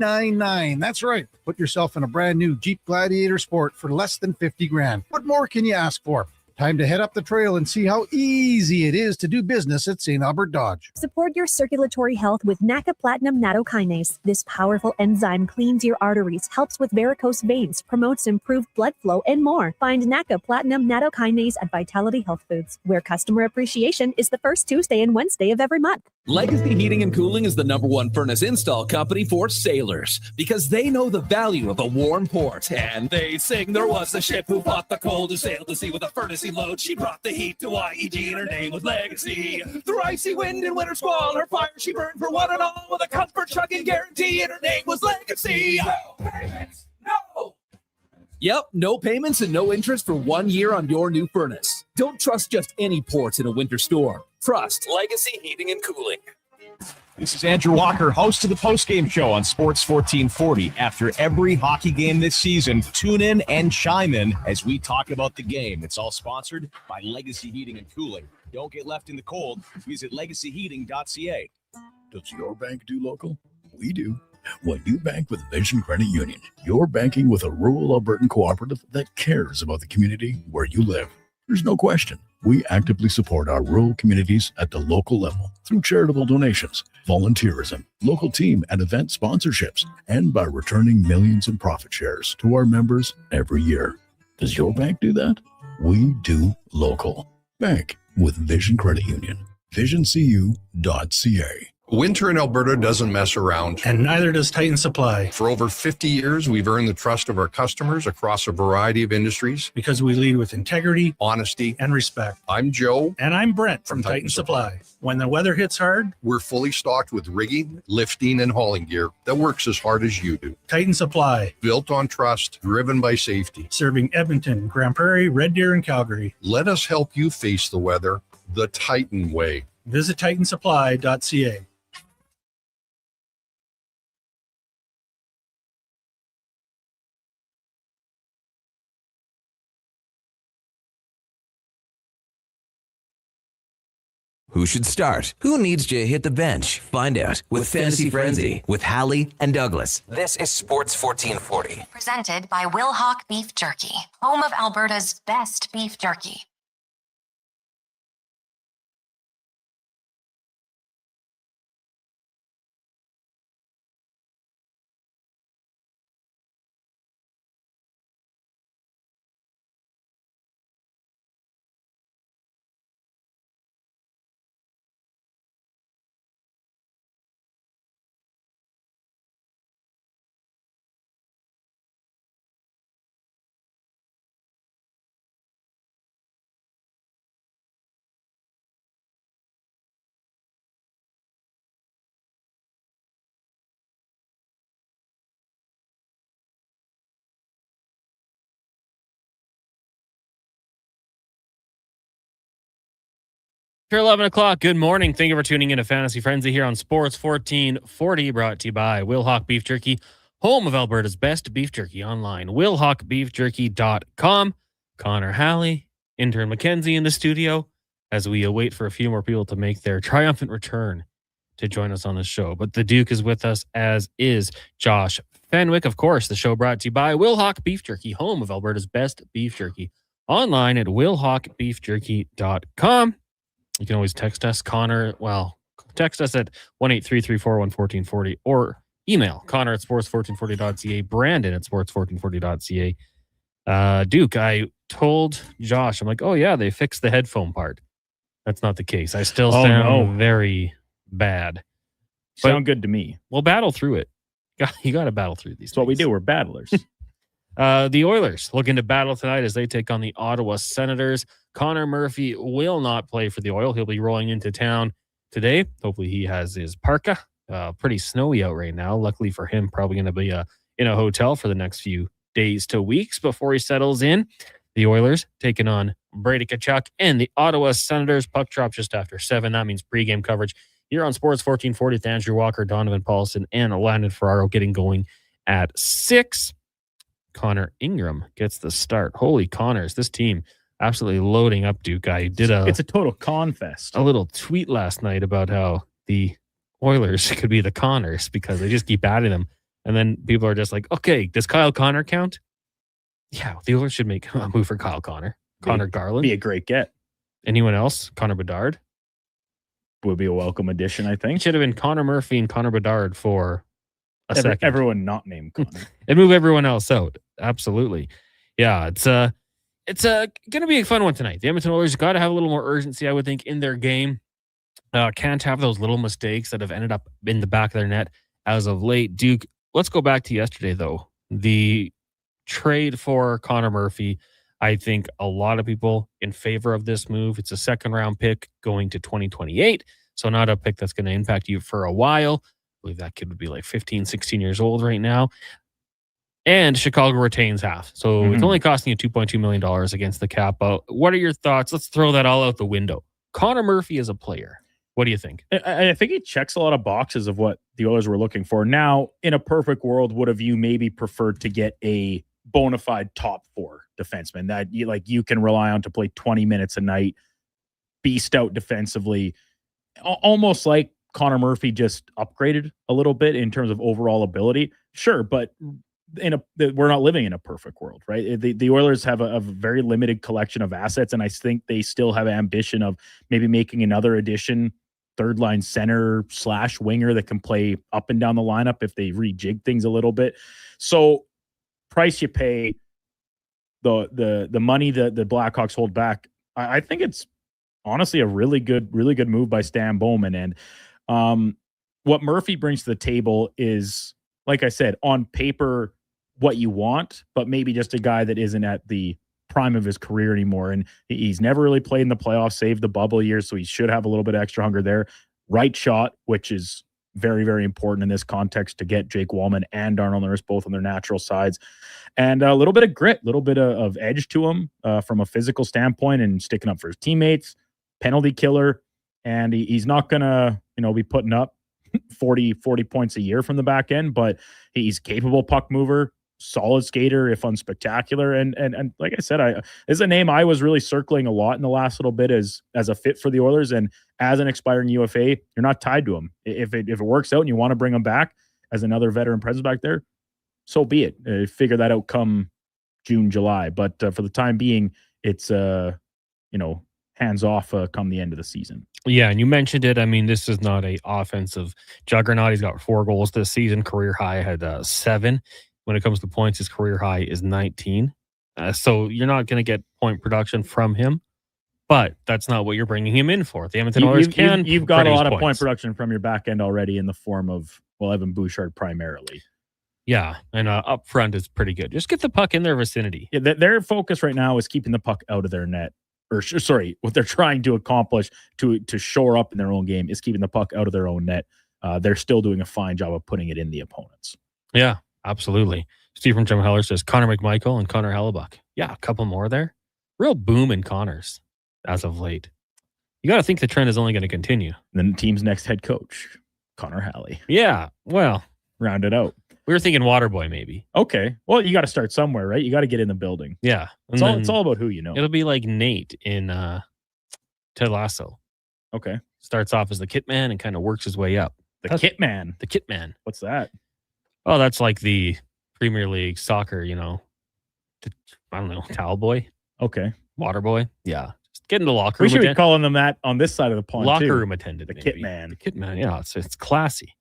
$899. That's right. Put yourself in a brand new Jeep Gladiator Sport for less than $50,000. What more can you ask for? Time to head up the trail and see how easy it is to do business at St. Albert Dodge. Support your circulatory health with NACA Platinum Nattokinase. This powerful enzyme cleans your arteries, helps with varicose veins, promotes improved blood flow, and more. Find NACA Platinum Nattokinase at Vitality Health Foods, where customer appreciation is the first Tuesday and Wednesday of every month. Legacy Heating and Cooling is the #1 furnace install company for sailors because they know the value of a warm port. And they sing, there was a ship who fought the cold, who sailed the sea with a furnace load. She brought the heat to IEG and her name was Legacy. Through icy wind and winter squall, her fire she burned for one and all with a comfort chugging guarantee, and her name was Legacy. No payments, no! Yep, no payments and no interest for 1 year on your new furnace. Don't trust just any ports in a winter storm. Trust Legacy Heating and Cooling. This is Andrew Walker, host of the postgame show on Sports 1440. After every hockey game this season, tune in and chime in as we talk about the game. It's all sponsored by Legacy Heating and Cooling. Don't get left in the cold. Visit legacyheating.ca. Does your bank do local? We do. When you bank with Vision Credit Union, you're banking with a rural Albertan cooperative that cares about the community where you live. There's no question. We actively support our rural communities at the local level through charitable donations, volunteerism, local team and event sponsorships, and by returning millions in profit shares to our members every year. Does your bank do that? We do local. Bank with Vision Credit Union. VisionCU.ca. Winter in Alberta doesn't mess around. And neither does Titan Supply. For over 50 years, we've earned the trust of our customers across a variety of industries. Because we lead with integrity, honesty, and respect. I'm Joe. And I'm Brent from Titan Supply. When the weather hits hard, we're fully stocked with rigging, lifting, and hauling gear that works as hard as you do. Titan Supply. Built on trust, driven by safety. Serving Edmonton, Grand Prairie, Red Deer, and Calgary. Let us help you face the weather the Titan way. Visit TitanSupply.ca. Who should start? Who needs to hit the bench? Find out with Fantasy Frenzy with Halley and Douglas. This is Sports 1440. Presented by Wilhauk Beef Jerky, home of Alberta's best beef jerky. After 11 o'clock, good morning. Thank you for tuning in to Fantasy Frenzy here on Sports 1440, brought to you by Wilhauk Beef Jerky, home of Alberta's best beef jerky online. WilhaukBeefJerky.com. Connor Halley, intern Mackenzie in the studio as we await for a few more people to make their triumphant return to join us on the show. But the Duke is with us, as is Josh Fenwick. Of course, the show brought to you by Wilhauk Beef Jerky, home of Alberta's best beef jerky, online at WilhaukBeefJerky.com. You can always text us, Connor. Well, text us at 1-833-401-1440 or email Connor at sports1440.ca, Brandon at sports1440.ca. Duke, I told Josh, I'm like, oh yeah, they fixed the headphone part. That's not the case. I still sound very bad. Sound good to me. We'll battle through it. You got to battle through these. That's what we do. We're battlers. The Oilers looking to battle tonight as they take on the Ottawa Senators. Connor Murphy will not play for the Oil. He'll be rolling into town today. Hopefully he has his parka. Pretty snowy out right now. Luckily for him, probably going to be in a hotel for the next few days to weeks before he settles in. The Oilers taking on Brady Tkachuk and the Ottawa Senators. Puck drop just after 7. That means pregame coverage here on Sports 1440 with Andrew Walker, Donovan Paulson, and Landon Ferraro getting going at 6. Connor Ingram gets the start. Holy Connors, this team absolutely loading up, Duke. I did it's a total con fest. A little tweet last night about how the Oilers could be the Connors because they just keep adding them And then people are just like, okay, does Kyle Connor count? Yeah, the Oilers should make a move for Kyle Connor. Connor Garland. Be a great get. Anyone else? Connor Bedard? Would be a welcome addition, I think. It should have been Connor Murphy and Connor Bedard for a second. Everyone not named Connor. And move everyone else out. Absolutely. Yeah, it's going to be a fun one tonight. The Edmonton Oilers got to have a little more urgency, I would think, in their game. Can't have those little mistakes that have ended up in the back of their net as of late. Duke, let's go back to yesterday, though. The trade for Connor Murphy, I think a lot of people in favor of this move. It's a second-round pick going to 2028, so not a pick that's going to impact you for a while. I believe that kid would be like 15, 16 years old right now. And Chicago retains half. So it's only costing you $2.2 million against the cap. What are your thoughts? Let's throw that all out the window. Connor Murphy is a player. What do you think? I think he checks a lot of boxes of what the Oilers were looking for. Now, in a perfect world, would have you maybe preferred to get a bona fide top 4 defenseman that you can rely on to play 20 minutes a night, be stout defensively, almost like Connor Murphy just upgraded a little bit in terms of overall ability? Sure, but we're not living in a perfect world, right? The Oilers have a very limited collection of assets, and I think they still have ambition of maybe making another addition, third line center / winger that can play up and down the lineup if they rejig things a little bit. So price you pay, the money that the Blackhawks hold back, I think it's honestly a really good move by Stan Bowman. And what Murphy brings to the table is, like I said, on paper, what you want, but maybe just a guy that isn't at the prime of his career anymore. And he's never really played in the playoffs, save the bubble years, so he should have a little bit of extra hunger there. Right shot, which is very, very important in this context to get Jake Wallman and Darnell Nurse both on their natural sides. And a little bit of grit, a little bit of edge to him from a physical standpoint and sticking up for his teammates, penalty killer. And he's not going to, be putting up 40 points a year from the back end, but he's capable puck mover, solid skater, if unspectacular. And like I said, this is a name I was really circling a lot in the last little bit as a fit for the Oilers. And as an expiring UFA, you're not tied to him. If it works out and you want to bring him back as another veteran presence back there, so be it. Figure that out come June, July. But for the time being, it's hands off come the end of the season. Yeah, and you mentioned it. I mean, this is not a offensive juggernaut. He's got 4 goals this season. Career high had 7. When it comes to points, his career high is 19. So you're not going to get point production from him, but that's not what you're bringing him in for. The Edmonton Oilers you've got a lot of point production from your back end already in the form of, Evan Bouchard primarily. Yeah, and up front is pretty good. Just get the puck in their vicinity. Yeah, their focus right now is keeping the puck out of their net. Or sorry, what they're trying to accomplish to shore up in their own game is keeping the puck out of their own net. They're still doing a fine job of putting it in the opponents. Yeah, absolutely. Steve from Jim Heller says Connor McMichael and Connor Hellebuck. Yeah, a couple more there. Real boom in Connors as of late. You got to think the trend is only going to continue. Then the team's next head coach, Connor Halley. Yeah, well, round it out. We were thinking Waterboy maybe. Okay. Well, you got to start somewhere, right? You got to get in the building. Yeah. It's all about who you know. It'll be like Nate in Ted Lasso. Okay. Starts off as the kit man and kind of works his way up. The kit man. What's that? Oh, that's like the Premier League soccer, I don't know, towel boy. Okay. Water boy. Yeah. Just get in the locker room. We should be calling them that on this side of the pond, locker room attendant. The maybe. kit man. The kit man. Yeah, it's classy.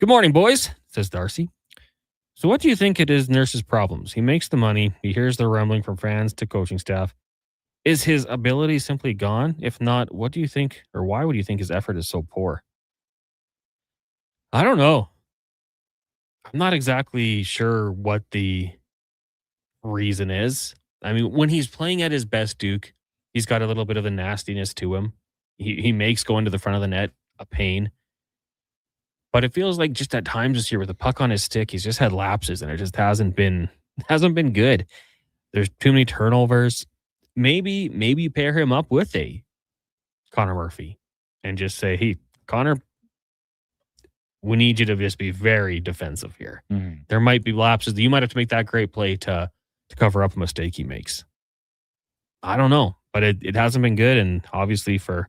Good morning, boys, says Darcy. So what do you think it is Nurse's problems? He makes the money. He hears the rumbling from fans to coaching staff. Is his ability simply gone? If not, what do you think, or why would you think his effort is so poor? I don't know. I'm not exactly sure what the reason is. I mean, when he's playing at his best, Duke, he's got a little bit of the nastiness to him. He makes going to the front of the net a pain. But it feels like just at times this year with the puck on his stick, he's just had lapses and it just hasn't been good. There's too many turnovers. Maybe you pair him up with a Connor Murphy and just say, hey, Connor, we need you to just be very defensive here. Mm-hmm. There might be lapses. You might have to make that great play to cover up a mistake he makes. I don't know, but it hasn't been good. And obviously for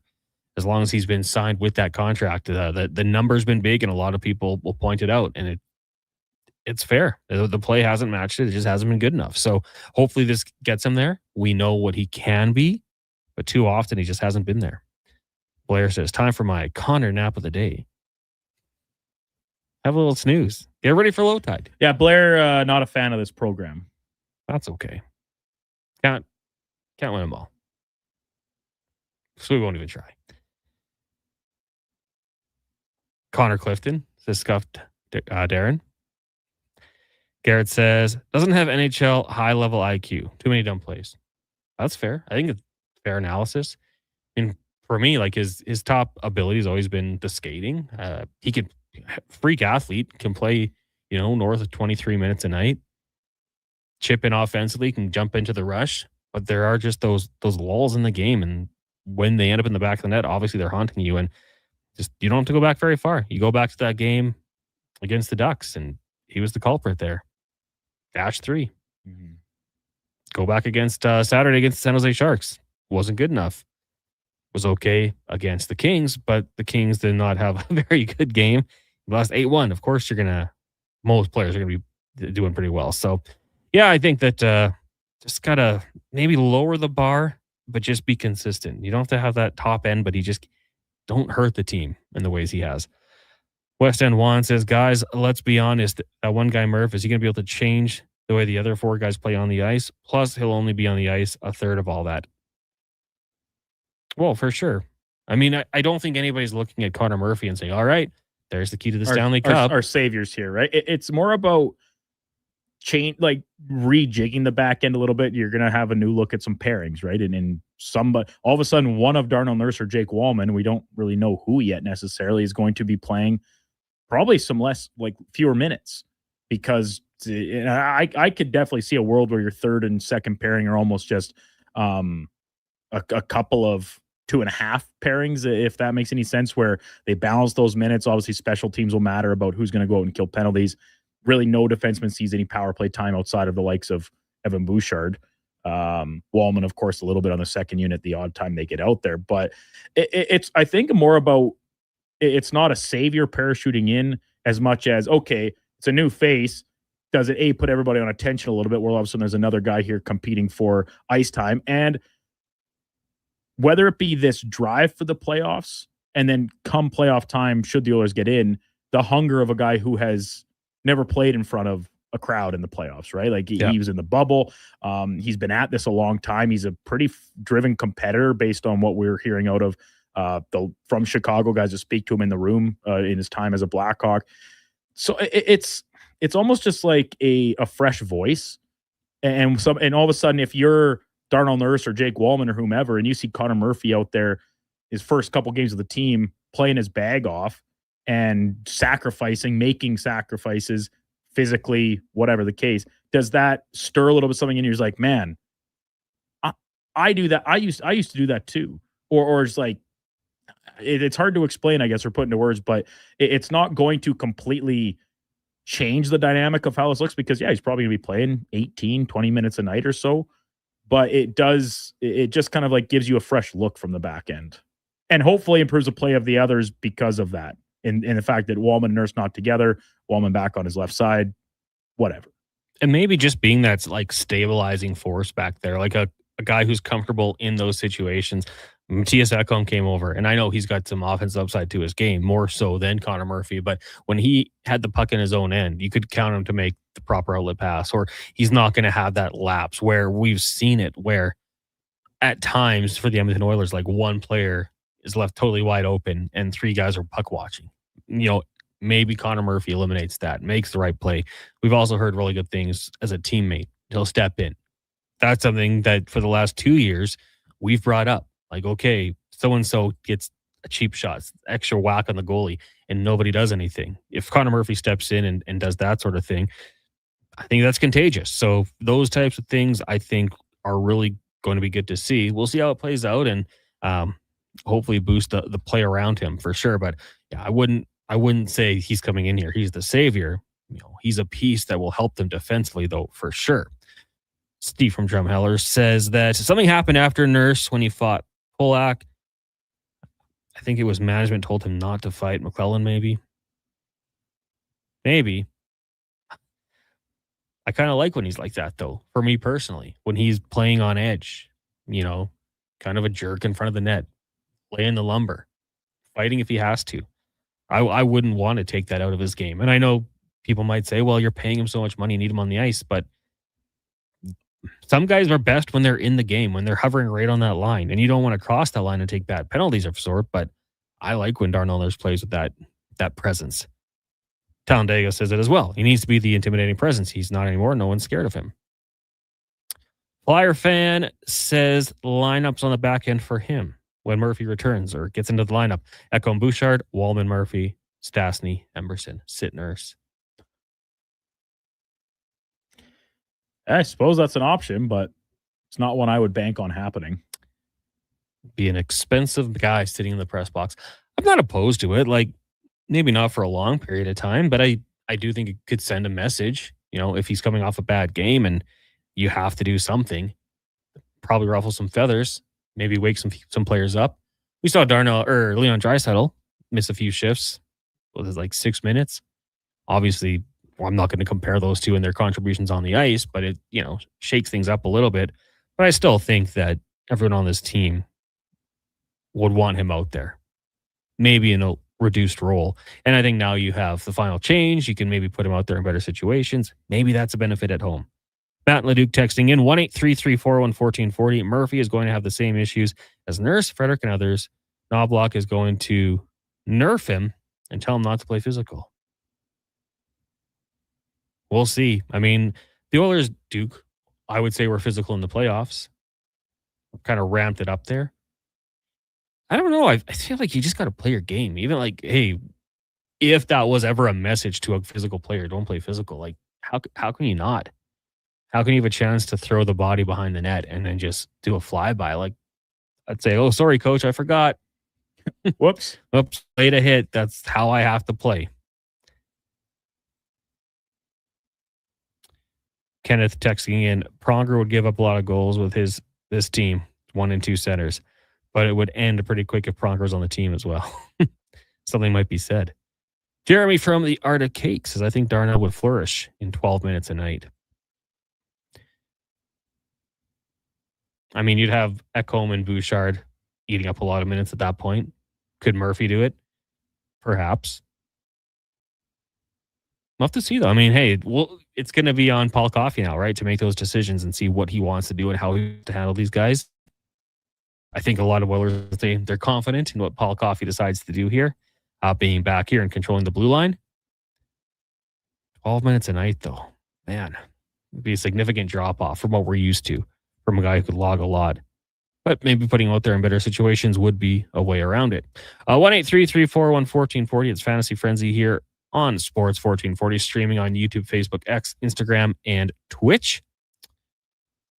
as long as he's been signed with that contract, the number's been big and a lot of people will point it out. And it's fair. The play hasn't matched it. It just hasn't been good enough. So hopefully this gets him there. We know what he can be, but too often he just hasn't been there. Blair says, time for my Connor nap of the day. Have a little snooze. Get ready for low tide. Yeah, Blair, not a fan of this program. That's okay. Can't win them all. So we won't even try. Connor Clifton says, scuffed Darren. Garrett says, doesn't have NHL high-level IQ. Too many dumb plays. That's fair. I think it's fair analysis. I mean, for me, like his top ability has always been the skating. He could freak athlete, can play, north of 23 minutes a night. Chip in offensively, can jump into the rush. But there are just those lulls in the game. And when they end up in the back of the net, obviously they're haunting you. And just you don't have to go back very far. You go back to that game against the Ducks, and he was the culprit there. Dash 3. Mm-hmm. Go back against Saturday against the San Jose Sharks. Wasn't good enough. Was okay against the Kings, but the Kings did not have a very good game. You lost 8-1. Of course, most players are going to be doing pretty well. So, yeah, I think that just got to maybe lower the bar, but just be consistent. You don't have to have that top end, but he just don't hurt the team in the ways he has. West End Juan says, guys, let's be honest. That one guy, Murph, is he going to be able to change the way the other 4 guys play on the ice? Plus, he'll only be on the ice a third of all that. Well, for sure. I mean, I don't think anybody's looking at Connor Murphy and saying, all right, there's the key to the Stanley Cup. Our saviors here, right? It's more about rejigging the back end a little bit. You're going to have a new look at some pairings, right? And somebody, all of a sudden, one of Darnell Nurse or Jake Wallman, we don't really know who yet necessarily, is going to be playing probably some fewer minutes, because I could definitely see a world where your third and second pairing are almost just a couple of 2.5 pairings, if that makes any sense, where they balance those minutes. Obviously, special teams will matter about who's going to go out and kill penalties. Really, no defenseman sees any power play time outside of the likes of Evan Bouchard. Wallman, of course, a little bit on the second unit, the odd time they get out there. But it's, I think, more about, it's not a savior parachuting in as much as, okay, it's a new face. Does it, put everybody on attention a little bit? Well, all of a sudden there's another guy here competing for ice time. And whether it be this drive for the playoffs, and then come playoff time, should the Oilers get in, the hunger of a guy who has never played in front of a crowd in the playoffs, right? Like he was in the bubble. He's been at this a long time. He's a pretty driven competitor based on what we're hearing out of from Chicago guys that speak to him in the room in his time as a Blackhawk. So it's almost just like a fresh voice. And all of a sudden, if you're Darnell Nurse or Jake Wallman or whomever, and you see Connor Murphy out there, his first couple games of the team, playing his bag off and making sacrifices physically, whatever the case, does that stir a little bit something in you? You're like, man, I do that. I used to do that too. Or it's like, it's hard to explain, I guess, or put into words, but it's not going to completely change the dynamic of how this looks, because he's probably going to be playing 18, 20 minutes a night or so. But it just kind of like gives you a fresh look from the back end, and hopefully improves the play of the others because of that. In the fact that Wallman and Nurse not together, Wallman back on his left side, whatever. And maybe just being that like stabilizing force back there, like a guy who's comfortable in those situations. Matthias Ekholm came over, and I know he's got some offensive upside to his game, more so than Connor Murphy, but when he had the puck in his own end, you could count him to make the proper outlet pass, or he's not going to have that lapse where we've seen it, where at times for the Edmonton Oilers, like one player is left totally wide open and 3 guys are puck watching. Maybe Connor Murphy eliminates that, makes the right play. We've also heard really good things as a teammate. He'll step in. That's something that for the last 2 years we've brought up. Like, okay, so-and-so gets a cheap shot, extra whack on the goalie, and nobody does anything. If Connor Murphy steps in and does that sort of thing, I think that's contagious. So those types of things, I think, are really going to be good to see. We'll see how it plays out, and hopefully boost the play around him for sure. But yeah, I wouldn't say he's coming in here. He's the savior. He's a piece that will help them defensively, though, for sure. Steve from Drumheller says that something happened after Nurse when he fought Polak. I think it was management told him not to fight McClellan, maybe. I kind of like when he's like that, though, for me personally, when he's playing on edge, kind of a jerk in front of the net, laying the lumber, fighting if he has to. I wouldn't want to take that out of his game. And I know people might say, well, you're paying him so much money, you need him on the ice. But some guys are best when they're in the game, when they're hovering right on that line. And you don't want to cross that line and take bad penalties of sort. But I like when Darnell Nurse plays with that presence. Talladega says it as well. He needs to be the intimidating presence. He's not anymore. No one's scared of him. Flyer fan says lineups on the back end for him when Murphy returns or gets into the lineup. Ekholm, Bouchard, Wallman, Murphy, Stastny, Emerson, Nurse. I suppose that's an option, but it's not one I would bank on happening. Be an expensive guy sitting in the press box. I'm not opposed to it. Like, maybe not for a long period of time, but I do think it could send a message, if he's coming off a bad game and you have to do something, probably ruffle some feathers, maybe wake some players up. We saw Leon Draisaitl miss a few shifts. Was it like 6 minutes? Obviously, I'm not going to compare those two and their contributions on the ice, but it, shakes things up a little bit. But I still think that everyone on this team would want him out there, maybe in a reduced role. And I think now you have the final change. You can maybe put him out there in better situations. Maybe that's a benefit at home. Matt Leduc texting in 1-833-401-1440. Murphy is going to have the same issues as Nurse, Frederick, and others. Knobloch is going to nerf him and tell him not to play physical. We'll see. I mean, the Oilers, Duke, I would say were physical in the playoffs. Kind of ramped it up there. I don't know. I feel like you just got to play your game. Even like, hey, if that was ever a message to a physical player, don't play physical. Like, how can you not? How can you have a chance to throw the body behind the net and then just do a flyby? Like, I'd say, oh, sorry, coach, I forgot. Whoops. Played a hit. That's how I have to play. Kenneth texting in, Pronger would give up a lot of goals with this team, 1 and 2 centers, but it would end pretty quick if Pronger was on the team as well. Something might be said. Jeremy from the Art of Cake says, I think Darnell would flourish in 12 minutes a night. I mean, you'd have Ekholm and Bouchard eating up a lot of minutes at that point. Could Murphy do it? Perhaps. We'll have to see, though. I mean, hey, it's going to be on Paul Coffey now, right, to make those decisions and see what he wants to do and how he to handle these guys. I think a lot of Oilers, they're confident in what Paul Coffey decides to do here, being back here and controlling the blue line. 12 minutes a night, though. Man, it'd be a significant drop-off from what we're used to from a guy who could log a lot. But maybe putting him out there in better situations would be a way around it. 1-833-401-1440. It's Fantasy Frenzy here on Sports 1440, streaming on YouTube, Facebook, X, Instagram, and Twitch.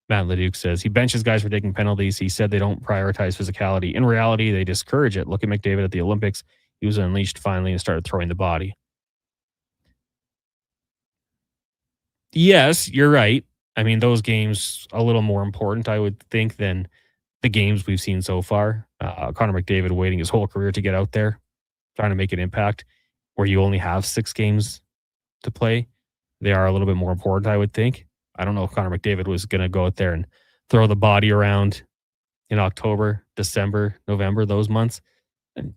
Matt Leduc says he benches guys for taking penalties. He said they don't prioritize physicality. In reality, they discourage it. Look at McDavid at the Olympics. He was unleashed finally and started throwing the body. Yes, you're right. I mean, those games a little more important, I would think, than the games we've seen so far. Connor McDavid waiting his whole career to get out there, trying to make an impact, where you only have 6 games to play. They are a little bit more important, I would think. I don't know if Connor McDavid was going to go out there and throw the body around in October, December, November, those months. And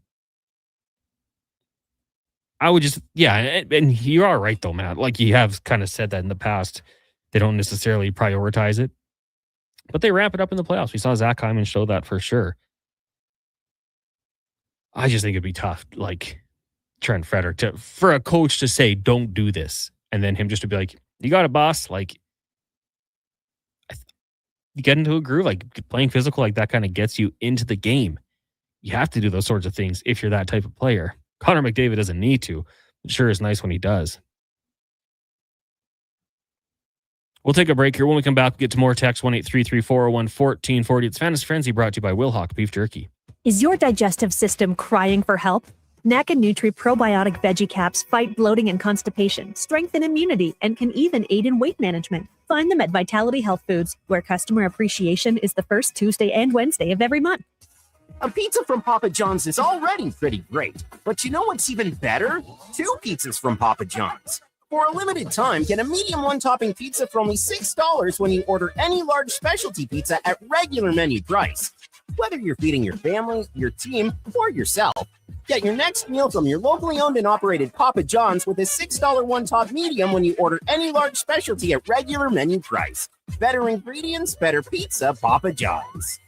I would just, and you are right though, Matt. Like you have kind of said that in the past. They don't necessarily prioritize it, but they ramp it up in the playoffs. We saw Zach Hyman show that for sure. I just think it'd be tough, like Trent Frederick, for a coach to say, don't do this. And then him just to be like, you got it, boss. Like, you get into a groove, like playing physical like that kind of gets you into the game. You have to do those sorts of things if you're that type of player. Connor McDavid doesn't need to. It sure is nice when he does. We'll take a break here. When we come back, we'll get to more text, 1-833-401-1440. It's Fantasy Frenzy, brought to you by Wilhock Beef Jerky. Is your digestive system crying for help? NACA Nutri Probiotic Veggie Caps fight bloating and constipation, strengthen immunity, and can even aid in weight management. Find them at Vitality Health Foods, where customer appreciation is the first Tuesday and Wednesday of every month. A pizza from Papa John's is already pretty great, but you know what's even better? 2 pizzas from Papa John's. For a limited time, get a medium one-topping pizza for only $6 when you order any large specialty pizza at regular menu price. Whether you're feeding your family, your team, or yourself, get your next meal from your locally owned and operated Papa John's with a $6 one-top medium when you order any large specialty at regular menu price. Better ingredients, better pizza, Papa John's.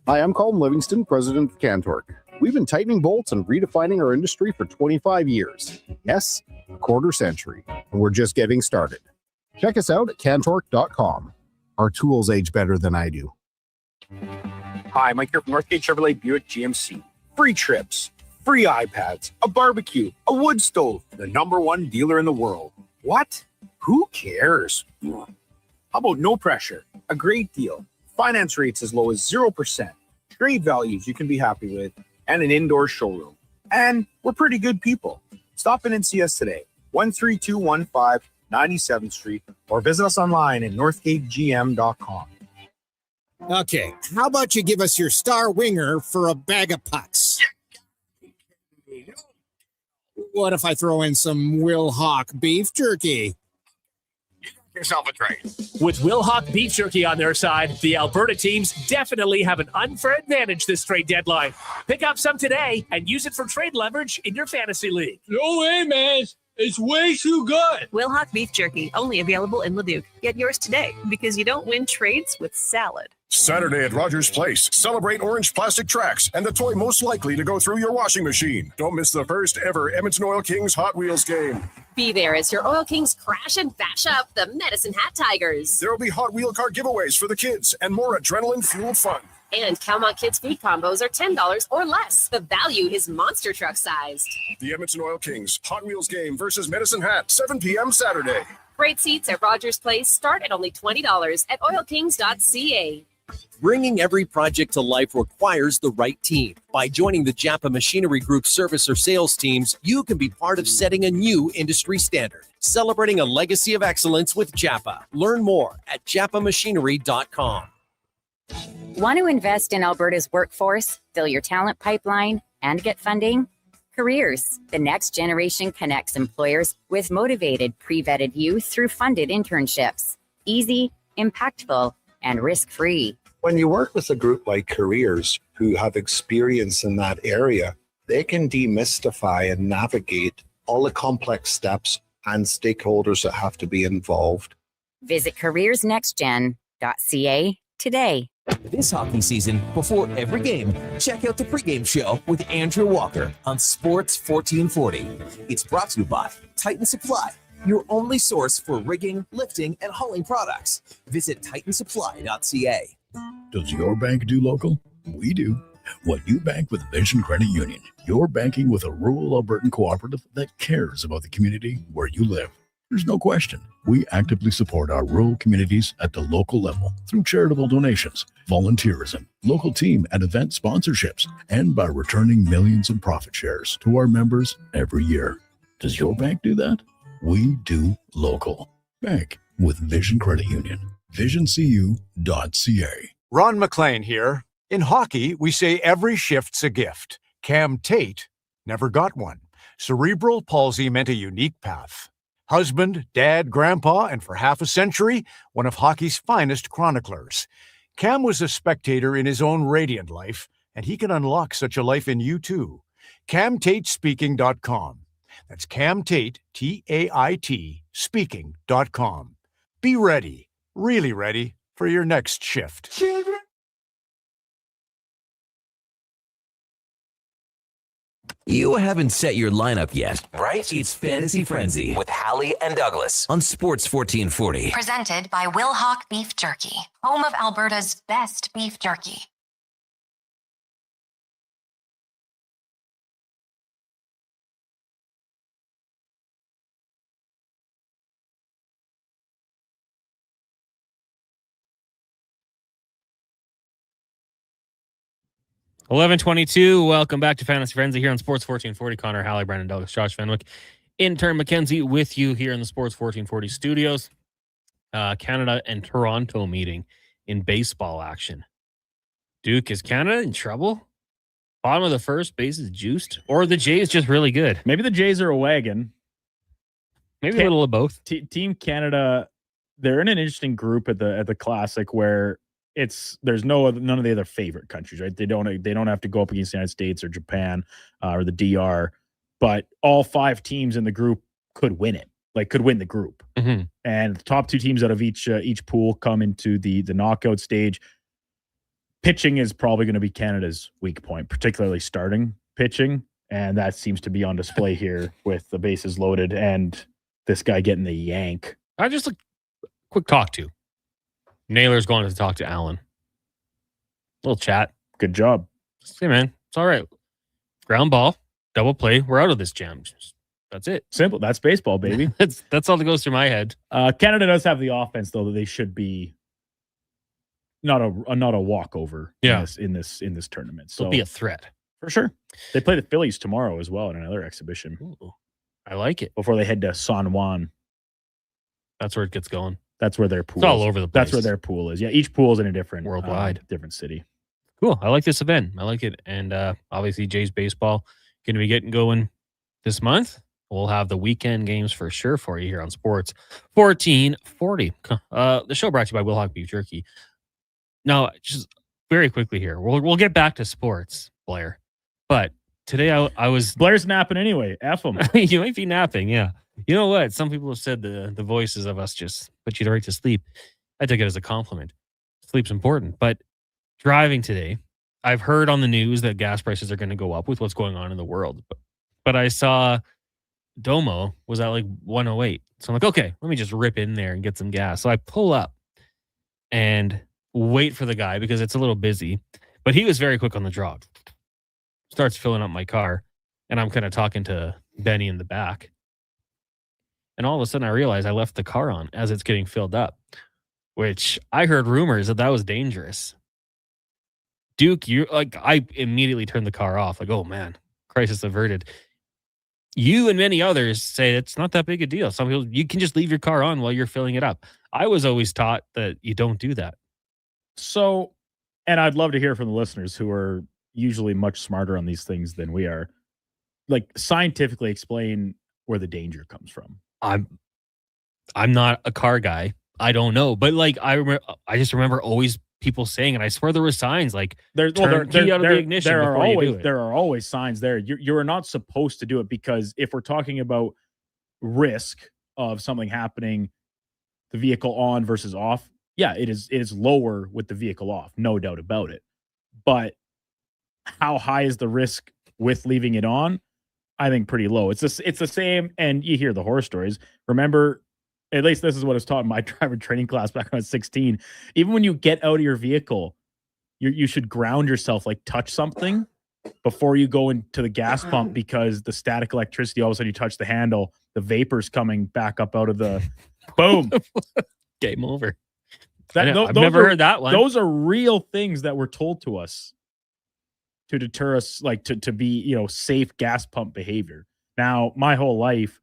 Hi, I'm Colin Livingston, president of Cantork. We've been tightening bolts and redefining our industry for 25 years. Yes, a quarter century, and we're just getting started. Check us out at cantork.com. Our tools age better than I do. Hi, Mike here from Northgate Chevrolet Buick GMC. Free trips, free iPads, a barbecue, a wood stove, the #1 dealer in the world. What? Who cares? How about no pressure, a great deal, finance rates as low as 0%, trade values you can be happy with, and an indoor showroom. And we're pretty good people. Stop in and see us today, 13215 97th Street, or visit us online at northgategm.com. Okay, how about you give us your star winger for a bag of putts? What if I throw in some Will Hawk beef jerky? Yourself a trade. With Will Hawk Beef Jerky on their side, the Alberta teams definitely have an unfair advantage this trade deadline. Pick up some today and use it for trade leverage in your fantasy league. No way, man. It's way too good. Will Hawk Beef Jerky, only available in Leduc. Get yours today because you don't win trades with salad. Saturday at Rogers Place. Celebrate orange plastic tracks and the toy most likely to go through your washing machine. Don't miss the first ever Edmonton Oil Kings Hot Wheels game. Be there as your Oil Kings crash and bash up the Medicine Hat Tigers. There will be Hot Wheel car giveaways for the kids and more adrenaline-fueled fun. And Calmont Kids food combos are $10 or less. The value is monster truck sized. The Edmonton Oil Kings Hot Wheels game versus Medicine Hat, 7 p.m. Saturday. Great seats at Rogers Place start at only $20 at oilkings.ca. Bringing every project to life requires the right team. By joining the Japa Machinery Group service or sales teams, you can be part of setting a new industry standard. Celebrating a legacy of excellence with Japa. Learn more at japamachinery.com. Want to invest in Alberta's workforce, fill your talent pipeline, and get funding? Careers, the next generation connects employers with motivated, pre-vetted youth through funded internships. Easy, impactful, and risk-free. When you work with a group like Careers who have experience in that area, they can demystify and navigate all the complex steps and stakeholders that have to be involved. Visit careersnextgen.ca today. This hockey season, before every game, check out the pregame show with Andrew Walker on Sports 1440. It's brought to you by Titan Supply, your only source for rigging, lifting, and hauling products. Visit titansupply.ca. Does your bank do local? We do. When you bank with Vision Credit Union, you're banking with a rural Albertan cooperative that cares about the community where you live. There's no question. We actively support our rural communities at the local level through charitable donations, volunteerism, local team and event sponsorships, and by returning millions in profit shares to our members every year. Does your bank do that? We do local. Bank with Vision Credit Union. VisionCU.ca. Ron McLean here. In hockey, we say every shift's a gift. Cam Tate never got one. Cerebral palsy meant a unique path. Husband, dad, grandpa, and for half a century, one of hockey's finest chroniclers. Cam was a spectator in his own radiant life, and he can unlock such a life in you too. CamTateSpeaking.com. That's Cam Tate, T-A-I-T, speaking.com. Be ready, really ready, for your next shift. You haven't set your lineup yet, right? It's Fantasy Frenzy with Halley and Douglas on Sports 1440. Presented by Will Hawk Beef Jerky, home of Alberta's best beef jerky. $11:22. Welcome back to Fantasy Frenzy here on Sports 1440. Connor, Halley, Brandon Douglas, Josh Fenwick, intern Mackenzie with you here in the Sports 1440 studios. Canada and Toronto meeting in baseball action. Duke, is Canada in trouble? Bottom of the first, base is juiced, or the Jays just really good? Maybe the Jays are a wagon. Maybe a little of both. Team Canada, they're in an interesting group at the Classic where there's none of the other favorite countries, right? They don't have to go up against the United States or Japan or the DR, but all 5 teams in the group could win it. Like could win the group. Mm-hmm. And the top 2 teams out of each pool come into the knockout stage. Pitching is probably going to be Canada's weak point, particularly starting pitching, and that seems to be on display here with the bases loaded and this guy getting the yank. I just quick talk to. Naylor's going to talk to Allen. Little chat. Good job. Hey man, it's all right. Ground ball, double play. We're out of this jam. That's it. Simple. That's baseball, baby. that's all that goes through my head. Canada does have the offense though that they should be not a walkover. Yeah. in this tournament. So It'll be a threat for sure. They play the Phillies tomorrow as well in another exhibition. Ooh, I like it. Before they head to San Juan. That's where it gets going. That's where their pool. It's all over the place. That's where their pool is. Yeah, each pool is in a different worldwide, different city. Cool. I like this event. I like it, and obviously Jays baseball going to be getting going this month. We'll have the weekend games for sure for you here on Sports 1440. The show brought to you by Will Hawk Beef Jerky. Now, just very quickly here, we'll get back to sports, Blair. But today I was Blair's napping anyway. F him. You might be napping, yeah. You know what? Some people have said the voices of us just put you right to sleep. I took it as a compliment. Sleep's important. But driving today, I've heard on the news that gas prices are going to go up with what's going on in the world. But I saw Domo was at like 108. So I'm like, okay, let me just rip in there and get some gas. So I pull up and wait for the guy because it's a little busy. But he was very quick on the draw. Starts filling up my car. And I'm kind of talking to Benny in the back. And all of a sudden I realized I left the car on as it's getting filled up, which I heard rumors that was dangerous. Duke, I immediately turned the car off. Like, oh man, crisis averted. You and many others say it's not that big a deal. Some people, you can just leave your car on while you're filling it up. I was always taught that you don't do that. So, and I'd love to hear from the listeners who are usually much smarter on these things than we are. Like scientifically explain where the danger comes from. I'm not a car guy. I don't know, but I just remember always people saying, and I swear there were signs like there are always signs there. You're not supposed to do it because if we're talking about risk of something happening, the vehicle on versus off, yeah, it is lower with the vehicle off, no doubt about it. But how high is the risk with leaving it on? I think pretty low. It's the same, and you hear the horror stories. Remember, at least this is what I was taught in my driver training class back when I was 16. Even when you get out of your vehicle, you should ground yourself, like touch something before you go into the gas pump because the static electricity, all of a sudden you touch the handle, the vapor's coming back up out of the boom. Game over. I've never heard that one. Those are real things that were told to us to deter us, like to be, safe gas pump behavior. Now, my whole life,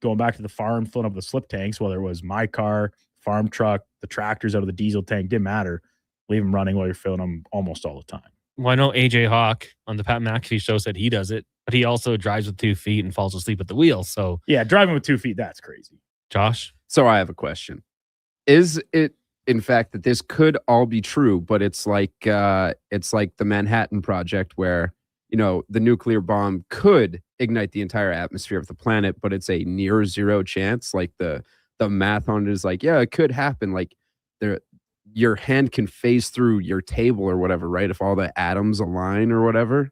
going back to the farm, filling up the slip tanks, whether it was my car, farm truck, the tractors out of the diesel tank, didn't matter. Leave them running while you're filling them almost all the time. Well, I know AJ Hawk on the Pat McAfee show said he does it, but he also drives with 2 feet and falls asleep at the wheel. So yeah, driving with 2 feet, that's crazy. Josh? So I have a question. Is it in fact that this could all be true, but it's like the Manhattan Project where, the nuclear bomb could ignite the entire atmosphere of the planet, but it's a near zero chance. Like the math on it is like, yeah, it could happen. Like your hand can phase through your table or whatever, right? If all the atoms align or whatever.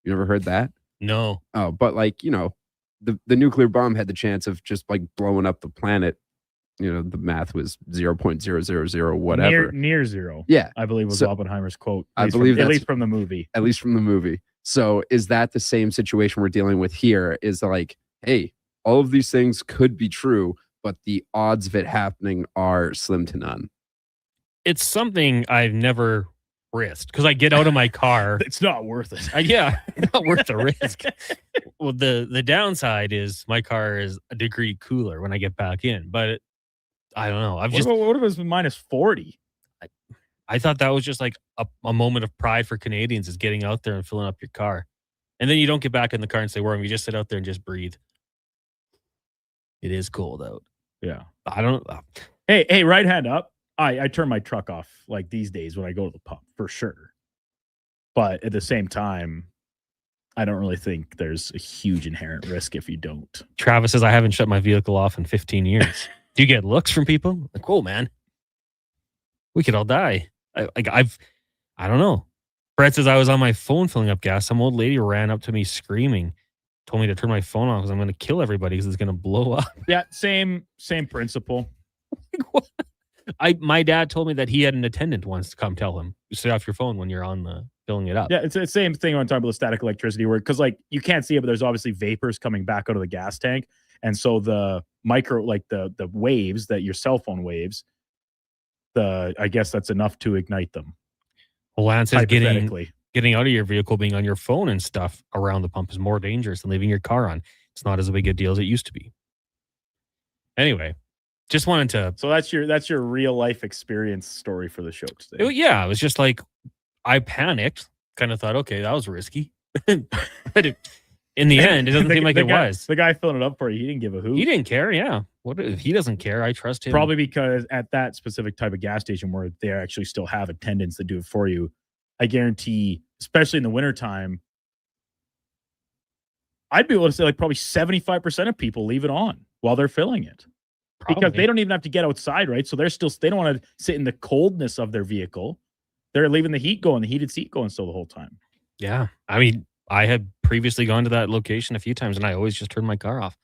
You ever heard that? No. Oh, but the nuclear bomb had the chance of just like blowing up the planet. The math was 0.000 whatever. Near zero. Yeah. I believe was Oppenheimer's quote. At least from the movie. At least from the movie. So is that the same situation we're dealing with here? Is like, hey, all of these things could be true, but the odds of it happening are slim to none. It's something I've never risked because I get out of my car. It's not worth it. Not worth the risk. Well, the downside is my car is a degree cooler when I get back in, but I don't know. What if it was minus 40? I thought that was just like a moment of pride for Canadians is getting out there and filling up your car. And then you don't get back in the car and say, "Worm," you just sit out there and just breathe. It is cold out. Yeah. I don't. Hey, right hand up. I turn my truck off like these days when I go to the pump for sure. But at the same time, I don't really think there's a huge inherent risk if you don't. Travis says I haven't shut my vehicle off in 15 years. Do you get looks from people? Like, oh man, we could all die. I don't know. Brett says I was on my phone filling up gas. Some old lady ran up to me screaming, told me to turn my phone off because I'm going to kill everybody because it's going to blow up. Yeah, same principle. My dad told me that he had an attendant once to come tell him, you stay off your phone when you're on the filling it up. Yeah, it's the same thing on top of the static electricity where, because like you can't see it, but there's obviously vapors coming back out of the gas tank. And so the micro, like the waves that your cell phone waves, I guess that's enough to ignite them. Well, Lance says getting out of your vehicle, being on your phone and stuff around the pump is more dangerous than leaving your car on. It's not as big a deal as it used to be. Anyway, just wanted to. So that's your real life experience story for the show today. Yeah, it was just like I panicked, kind of thought, okay, that was risky. But in the end, it doesn't seem like it was. The guy filling it up for you, he didn't give a hoot. He didn't care. Yeah, what if he doesn't care? I trust him. Probably because at that specific type of gas station where they actually still have attendants that do it for you, I guarantee, especially in the wintertime, I'd be able to say like probably 75% of people leave it on while they're filling it. Probably. Because they don't even have to get outside, right? So they don't want to sit in the coldness of their vehicle. They're leaving the heat going, the heated seat going still the whole time. Yeah. I mean, I had previously gone to that location a few times and I always just turned my car off.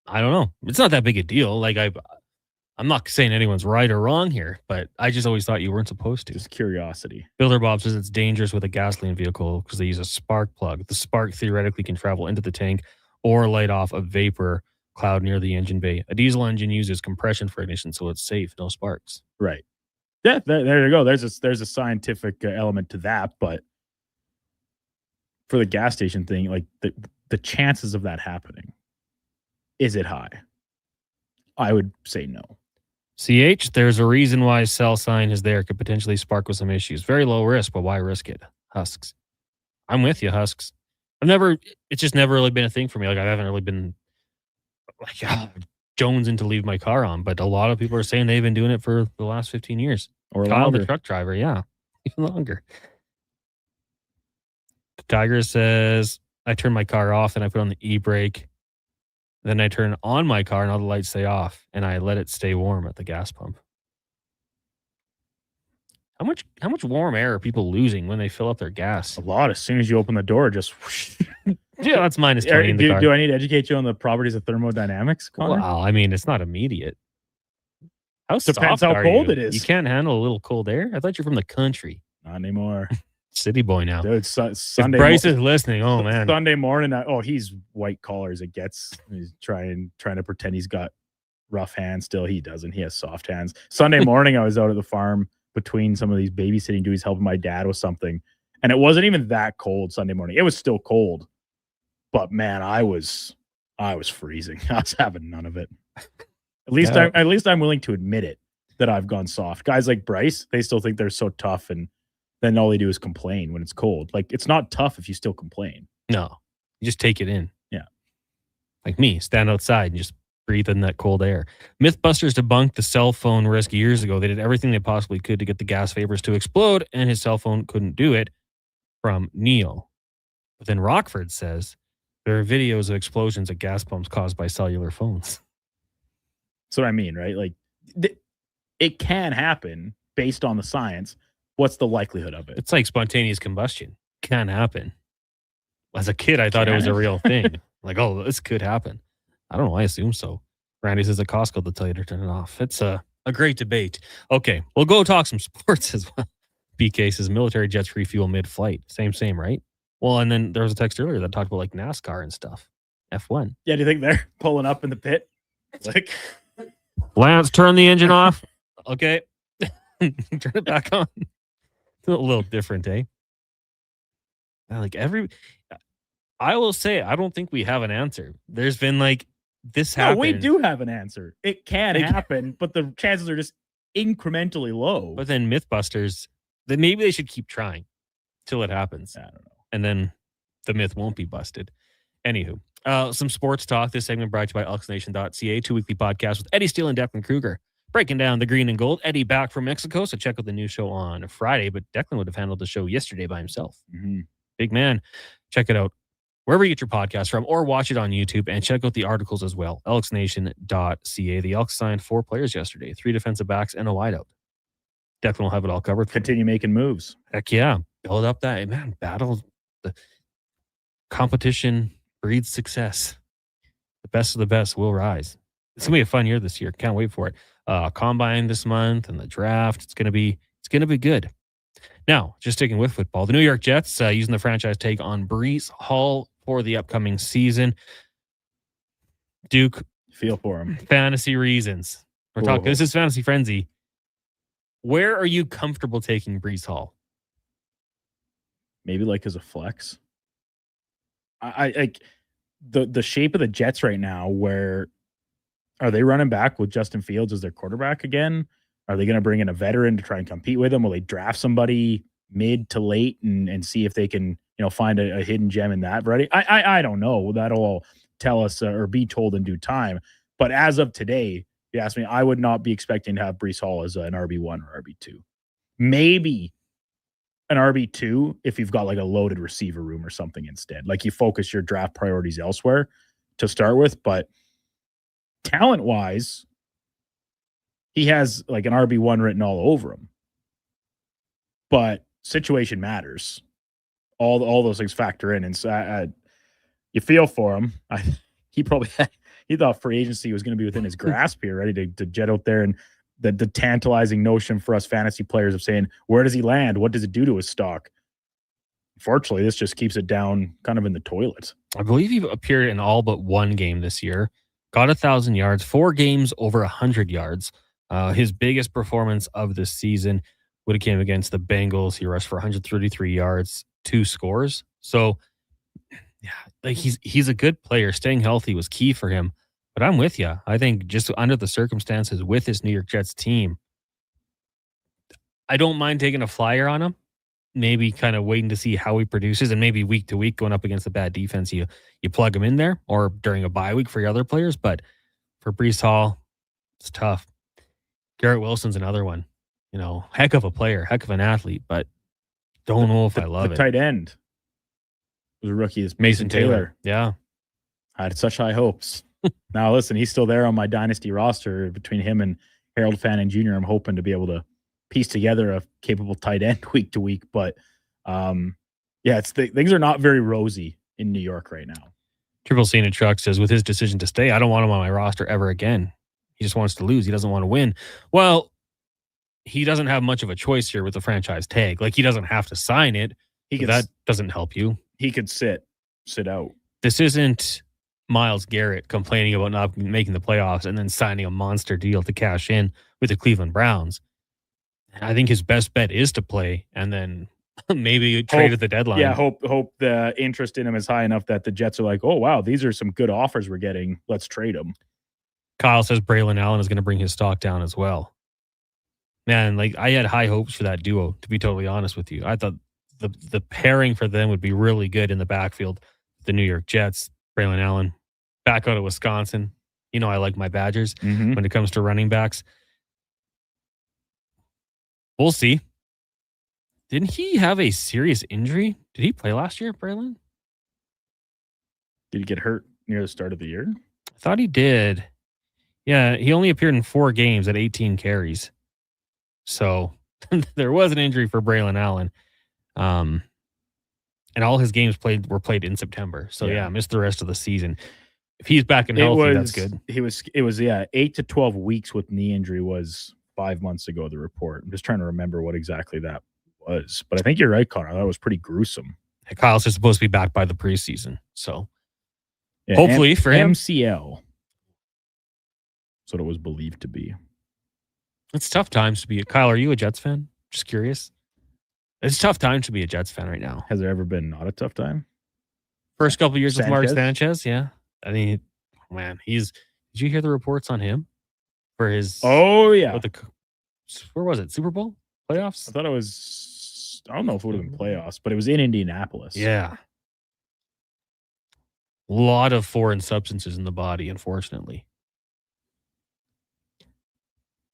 I don't know. It's not that big a deal. Like I'm not saying anyone's right or wrong here, but I just always thought you weren't supposed to. Just curiosity. Builder Bob says it's dangerous with a gasoline vehicle because they use a spark plug. The spark theoretically can travel into the tank or light off a vapor cloud near the engine bay. A diesel engine uses compression for ignition, so it's safe, no sparks. Right. Yeah, there you go. There's a scientific element to that, but for the gas station thing, like the chances of that happening, is it high? I would say no. CH, there's a reason why cell sign is there. Could potentially spark with some issues. Very low risk, but why risk it? Husks. I'm with you, Husks. It's just never really been a thing for me. Like I haven't really been like jonesing to leave my car on, but a lot of people are saying they've been doing it for the last 15 years. Or Kyle, longer. the truck driver, yeah, even longer. The Tiger says, I turn my car off, then I put on the e-brake. Then I turn on my car and all the lights stay off, and I let it stay warm at the gas pump. How much warm air are people losing when they fill up their gas? A lot. As soon as you open the door, just whoosh. Yeah, that's minus 20 in the car. Do I need to educate you on the properties of thermodynamics, Connor? Well, I mean, it's not immediate. How Depends soft how are cold you? it is. You can't handle a little cold air? I thought you're from the country. Not anymore. City boy now. Dude, Sunday. If Bryce is listening, oh man. Sunday morning, he's white collar as it gets. He's trying to pretend he's got rough hands. Still, he doesn't. He has soft hands. Sunday morning, I was out at the farm between some of these babysitting duties, helping my dad with something, and it wasn't even that cold Sunday morning. It was still cold, but man, I was freezing. I was having none of it. At least I'm willing to admit it that I've gone soft. Guys like Bryce, they still think they're so tough, and then all they do is complain when it's cold. Like, it's not tough if you still complain. No, you just take it in. Yeah. Like me, stand outside and just breathe in that cold air. Mythbusters debunked the cell phone risk years ago. They did everything they possibly could to get the gas vapors to explode, and his cell phone couldn't do it. From Neil. But then Rockford says there are videos of explosions at gas pumps caused by cellular phones. That's what I mean, right? Like, it can happen based on the science. What's the likelihood of it? It's like spontaneous combustion. Can happen. As a kid, I thought it was a real thing. Like, oh, this could happen. I don't know. I assume so. Randy says at Costco, they'll tell you to turn it off. It's a great debate. Okay, we'll go talk some sports as well. BK says military jets refuel mid-flight. Same, right? Well, and then there was a text earlier that talked about like NASCAR and stuff. F1. Yeah, do you think they're pulling up in the pit? Like, Lance, turn the engine off. Okay. Turn it back on. It's a little different, eh? Like I will say, I don't think we have an answer. There's been like this happened. No, we do have an answer. It can happen, but the chances are just incrementally low. But then Mythbusters, then maybe they should keep trying till it happens. I don't know. And then the myth won't be busted. Anywho, Some sports talk. This segment brought to you by elksnation.ca, 2 weekly podcasts with Eddie Steele and Declan Kruger, breaking down the green and gold. Eddie back from Mexico, so check out the new show on Friday, but Declan would have handled the show yesterday by himself. Big man. Check it out wherever you get your podcast from, or watch it on YouTube, and check out the articles as well. elksnation.ca. The Elks signed 4 players yesterday, 3 defensive backs and a wideout. Declan will have it all covered. Continue making moves. Heck yeah. Build up that, man, battle. The competition breeds success. The best of the best will rise. It's going to be a fun year this year. Can't wait for it. Combine this month and the draft. It's going to be good. Now, just sticking with football, the New York Jets using the franchise tag on Breece Hall for the upcoming season. Duke, feel for him. Fantasy reasons. We're talking. This is Fantasy Frenzy. Where are you comfortable taking Breece Hall? Maybe like as a flex. I like the shape of the Jets right now. Where are they running back with Justin Fields as their quarterback again? Are they going to bring in a veteran to try and compete with him? Will they draft somebody mid to late and see if they can find a hidden gem in that variety? I don't know. That'll all tell us or be told in due time. But as of today, you ask me, I would not be expecting to have Breece Hall as an RB1 or RB2. Maybe an RB2 if you've got like a loaded receiver room or something instead. Like you focus your draft priorities elsewhere to start with. But talent-wise, he has like an RB1 written all over him. But situation matters. All those things factor in. And so you feel for him. He thought free agency was going to be within his grasp here, ready to jet out there. And the tantalizing notion for us fantasy players of saying, where does he land? What does it do to his stock? Unfortunately, this just keeps it down kind of in the toilet. I believe he appeared in all but one game this year. Got 1,000 yards, 4 games over 100 yards. His biggest performance of the season would have came against the Bengals. He rushed for 133 yards, 2 scores. So, yeah, like he's a good player. Staying healthy was key for him. But I'm with you. I think just under the circumstances with this New York Jets team, I don't mind taking a flyer on him. Maybe kind of waiting to see how he produces, and maybe week to week going up against a bad defense, you plug him in there, or during a bye week for your other players. But for Breece Hall, it's tough. Garrett Wilson's another one. Heck of a player, heck of an athlete, but don't know if I love the it. Tight end was a rookie. Is Mason Taylor. Yeah. I had such high hopes. Now, listen, he's still there on my dynasty roster. Between him and Harold Fanning Jr., I'm hoping to be able to piece together a capable tight end week to week. But, things are not very rosy in New York right now. Triple C in a truck says, with his decision to stay, I don't want him on my roster ever again. He just wants to lose. He doesn't want to win. Well, he doesn't have much of a choice here with the franchise tag. Like, he doesn't have to sign it. That doesn't help you. He could sit out. This isn't Myles Garrett complaining about not making the playoffs and then signing a monster deal to cash in with the Cleveland Browns. I think his best bet is to play and then maybe trade at the deadline. Yeah, hope the interest in him is high enough that the Jets are like, oh, wow, these are some good offers we're getting. Let's trade him. Kyle says Braylon Allen is going to bring his stock down as well. Man, like I had high hopes for that duo, to be totally honest with you. I thought the pairing for them would be really good in the backfield. The New York Jets, Braylon Allen, back out of Wisconsin. I like my Badgers when it comes to running backs. We'll see. Didn't he have a serious injury? Did he play last year, Braylon? Did he get hurt near the start of the year? I thought he did. Yeah, he only appeared in 4 games at 18 carries. So there was an injury for Braylon Allen. And all his games were played in September. So yeah, missed the rest of the season. If he's back and healthy, that's good. It was 8 to 12 weeks with knee injury was 5 months ago, the report. I'm just trying to remember what exactly that was. But I think you're right, Connor. That was pretty gruesome. Kyle's just supposed to be back by the preseason. So hopefully for him. MCL. That's what it was believed to be. It's tough times to be. Kyle, are you a Jets fan? Just curious. It's tough time to be a Jets fan right now. Has there ever been not a tough time? First couple of years with Mark Sanchez, yeah. I mean, man, did you hear the reports on him for his? Oh yeah. Where was it? Super Bowl playoffs? I thought it was. I don't know if it would have been playoffs, but it was in Indianapolis. Yeah. A lot of foreign substances in the body, unfortunately.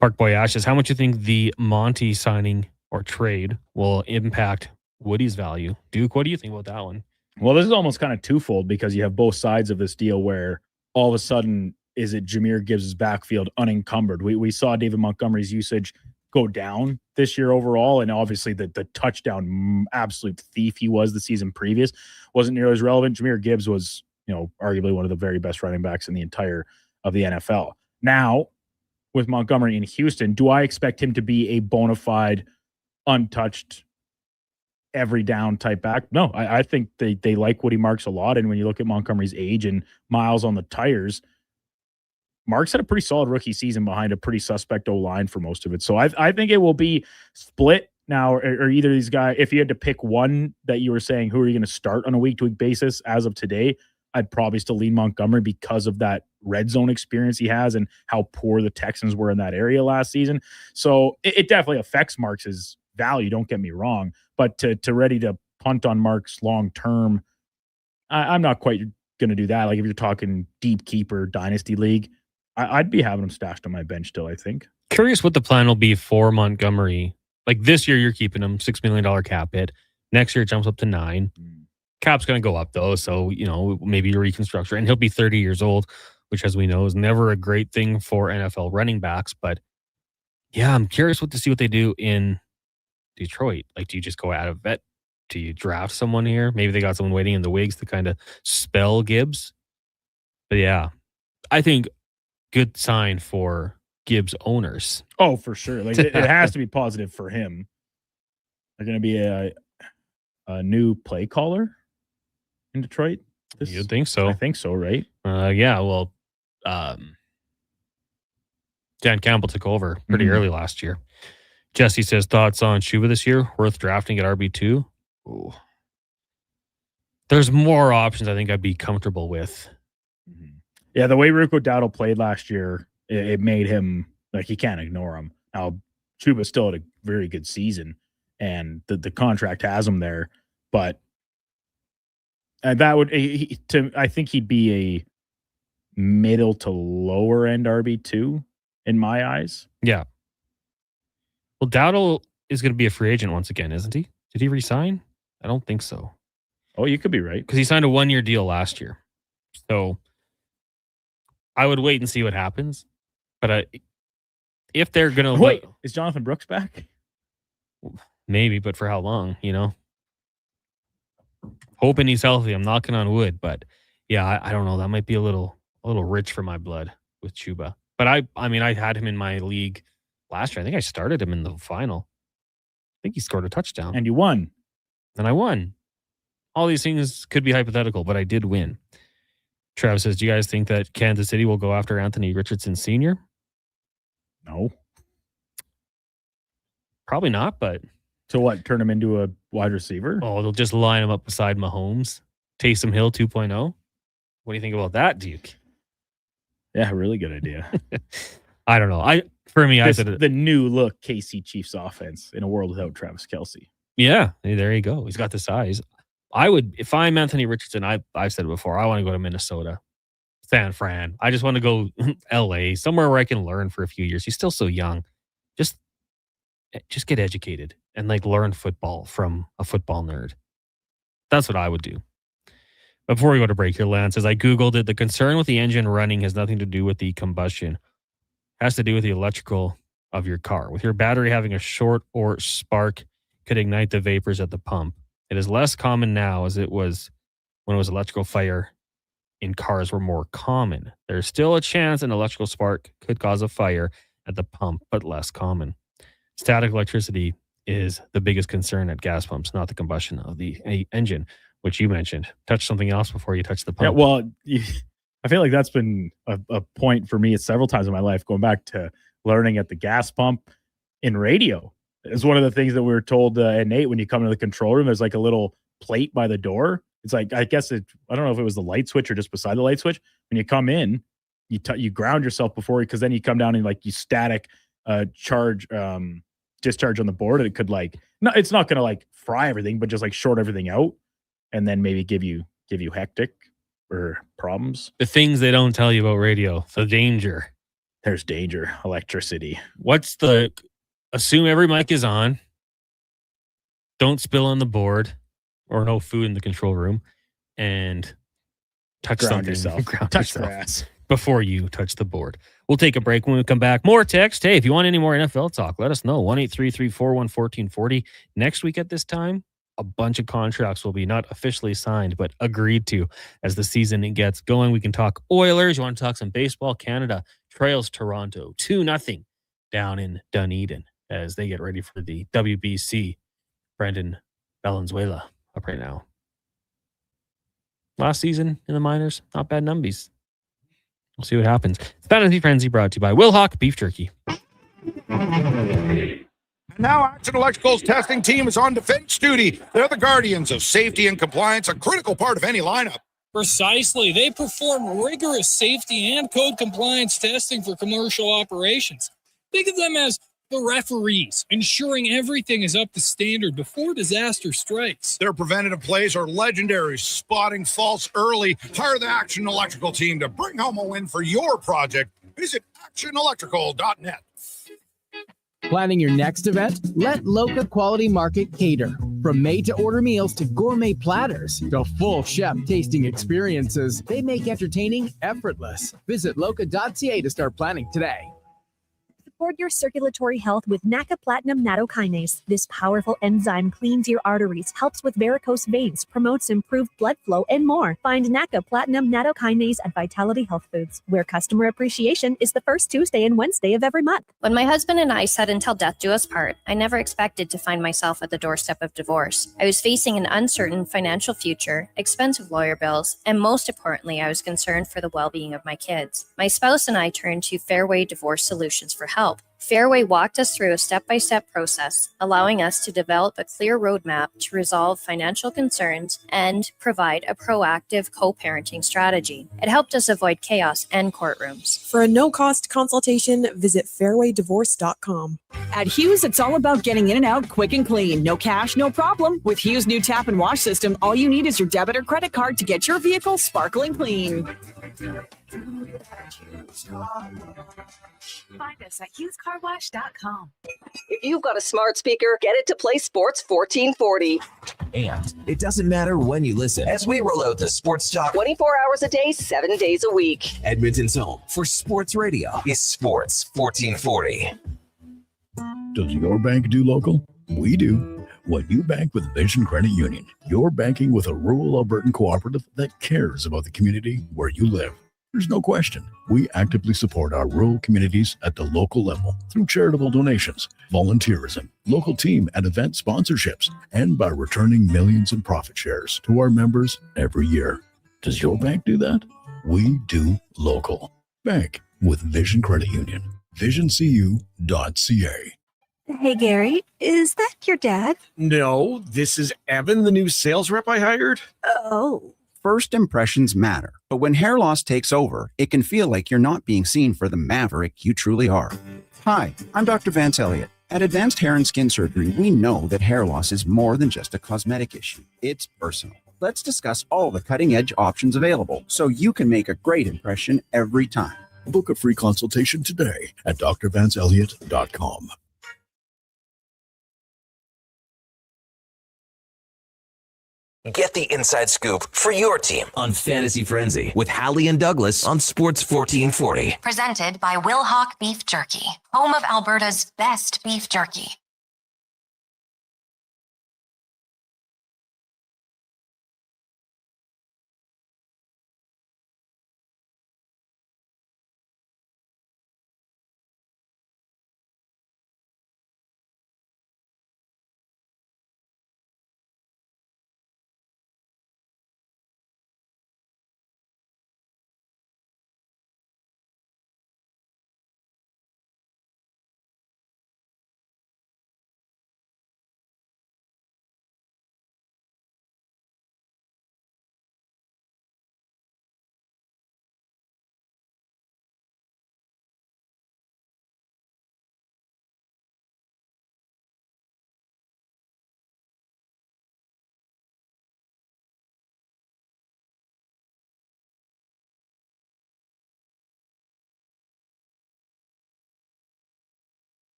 Park Boy Ash says, how much do you think the Monty signing or trade will impact Woody's value? Duke, what do you think about that one? Well, this is almost kind of twofold because you have both sides of this deal where all of a sudden, is it Jahmyr Gibbs' backfield unencumbered? We saw David Montgomery's usage go down this year overall, and obviously the touchdown absolute thief he was the season previous wasn't nearly as relevant. Jahmyr Gibbs was, arguably one of the very best running backs in the entire of the NFL. Now, with Montgomery in Houston, do I expect him to be a bona fide, untouched, every down type back? No, I think they like Woody Marks a lot. And when you look at Montgomery's age and miles on the tires, Marks had a pretty solid rookie season behind a pretty suspect O-line for most of it. So I think it will be split now, or either of these guys. If you had to pick one that you were saying, who are you going to start on a week-to-week basis as of today, I'd probably still lean Montgomery because of that red zone experience he has and how poor the Texans were in that area last season. So it definitely affects Marks' value, don't get me wrong. But to ready to punt on Marks long-term, I'm not quite going to do that. Like if you're talking deep keeper dynasty league, I'd be having him stashed on my bench still, I think. Curious what the plan will be for Montgomery. Like this year, you're keeping him $6 million cap hit. Next year, it jumps up to $9 million. Cap's going to go up, though. So, maybe a reconstruction. And he'll be 30 years old, which, as we know, is never a great thing for NFL running backs. But, yeah, I'm curious to see what they do in Detroit. Like, do you just go out of vet? Do you draft someone here? Maybe they got someone waiting in the wigs to kind of spell Gibbs. But, yeah, I think good sign for Gibbs owners. Oh, for sure. Like it has to be positive for him. They're going to be a new play caller in Detroit. You'd think so. I think so, right? Yeah. Well, Dan Campbell took over pretty early last year. Jesse says, thoughts on Chuba this year? Worth drafting at RB2? Ooh. There's more options I think I'd be comfortable with. Yeah, the way Rico Dowdle played last year, it made him, like, you can't ignore him. Now, Chuba still had a very good season, and the contract has him there. But that would, I think he'd be a middle to lower end RB2 in my eyes. Yeah. Well, Dowdle is going to be a free agent once again, isn't he? Did he resign? I don't think so. Oh, you could be right. Because he signed a 1-year deal last year. So I would wait and see what happens. But if they're going to wait, is Jonathan Brooks back? Maybe, but for how long, Hoping he's healthy. I'm knocking on wood, but yeah, I don't know. That might be a little rich for my blood with Chuba. But I had him in my league last year. I think I started him in the final. I think he scored a touchdown. And you won. And I won. All these things could be hypothetical, but I did win. Travis says, do you guys think that Kansas City will go after Anthony Richardson Sr.? No. Probably not, but... So what, turn him into a wide receiver? Oh, they'll just line him up beside Mahomes. Taysom Hill 2.0. What do you think about that, Duke? Yeah, really good idea. I don't know. I said the new look KC Chiefs offense in a world without Travis Kelce. Yeah, there you go. He's got the size. I would, if I'm Anthony Richardson, I've said it before, I want to go to Minnesota, San Fran. I just want to go LA, somewhere where I can learn for a few years. He's still so young. Just get educated and learn football from a football nerd. That's what I would do. Before we go to break here, Lance says, I Googled it. The concern with the engine running has nothing to do with the combustion. It has to do with the electrical of your car. With your battery having a short or spark could ignite the vapors at the pump. It is less common now as it was when it was electrical fire in cars were more common. There's still a chance an electrical spark could cause a fire at the pump, but less common. Static electricity is the biggest concern at gas pumps, not the combustion of the engine, which you mentioned. Touch something else before you touch the pump. Yeah, well, I feel like that's been a point for me several times in my life, going back to learning at the gas pump in radio. It's one of the things that we were told at Nate when you come into the control room, there's a little plate by the door. It's I guess I don't know if it was the light switch or just beside the light switch. When you come in, you ground yourself before, because then you come down and you static charge discharge on the board, and it could it's not going to fry everything, but just short everything out, and then maybe give you hectic. or problems. The things they don't tell you about radio. The danger. There's danger. Electricity. Assume every mic is on. Don't spill on the board or no food in the control room. And touch Ground something. yourself. Ground Touch yourself grass. before you touch the board. We'll take a break. When we come back, more text. Hey, if you want any more NFL talk, let us know. 1-833-414-1440. Next week at this time, a bunch of contracts will be not officially signed, but agreed to as the season gets going. We can talk Oilers. You want to talk some baseball? Canada trails Toronto 2-0 down in Dunedin as they get ready for the WBC. Brendan Valenzuela up right now. Last season in the minors, not bad numbies. We'll see what happens. Fantasy Frenzy brought to you by Wilhock Beef Jerky. Now Action Electrical's testing team is on defense duty. They're the guardians of safety and compliance, a critical part of any lineup. Precisely. They perform rigorous safety and code compliance testing for commercial operations. Think of them as the referees, ensuring everything is up to standard before disaster strikes. Their preventative plays are legendary, spotting faults early. Hire the Action Electrical team to bring home a win for your project. Visit actionelectrical.net. Planning your next event? Let Loca Quality Market cater. From made-to-order meals to gourmet platters to full chef tasting experiences, they make entertaining effortless. Visit loca.ca to start planning today. Support your circulatory health with NACA Platinum Nattokinase. This powerful enzyme cleans your arteries, helps with varicose veins, promotes improved blood flow, and more. Find NACA Platinum Nattokinase at Vitality Health Foods, where customer appreciation is the first Tuesday and Wednesday of every month. When my husband and I said until death do us part, I never expected to find myself at the doorstep of divorce. I was facing an uncertain financial future, expensive lawyer bills, and most importantly, I was concerned for the well-being of my kids. My spouse and I turned to Fairway Divorce Solutions for help. Fairway walked us through a step-by-step process, allowing us to develop a clear roadmap to resolve financial concerns and provide a proactive co-parenting strategy. It helped us avoid chaos and courtrooms. For a no-cost consultation, visit fairwaydivorce.com. At Hughes, it's all about getting in and out quick and clean. No cash, no problem. With Hughes' new tap and wash system, all you need is your debit or credit card to get your vehicle sparkling clean. Find us at HughesCarWash.com. If you've got a smart speaker, get it to play Sports 1440. And it doesn't matter when you listen as we roll out the Sports Talk 24 hours a day, 7 days a week. Edmonton's home for sports radio is Sports 1440. Does your bank do local? We do. When you bank with Vision Credit Union, you're banking with a rural Albertan cooperative that cares about the community where you live. There's no question. We actively support our rural communities at the local level through charitable donations, volunteerism, local team and event sponsorships, and by returning millions in profit shares to our members every year. Does your bank do that? We do local. Bank with Vision Credit Union. VisionCU.ca. Hey, Gary, is that your dad? No, this is Evan, the new sales rep I hired. Oh. First impressions matter, but when hair loss takes over, it can feel like you're not being seen for the maverick you truly are. Hi, I'm Dr. Vance Elliott. At Advanced Hair and Skin Surgery, we know that hair loss is more than just a cosmetic issue. It's personal. Let's discuss all the cutting-edge options available so you can make a great impression every time. Book a free consultation today at drvanceelliott.com. Get the inside scoop for your team on Fantasy Frenzy with Halley and Douglas on Sports 1440. Presented by Wilhock Beef Jerky, home of Alberta's best beef jerky.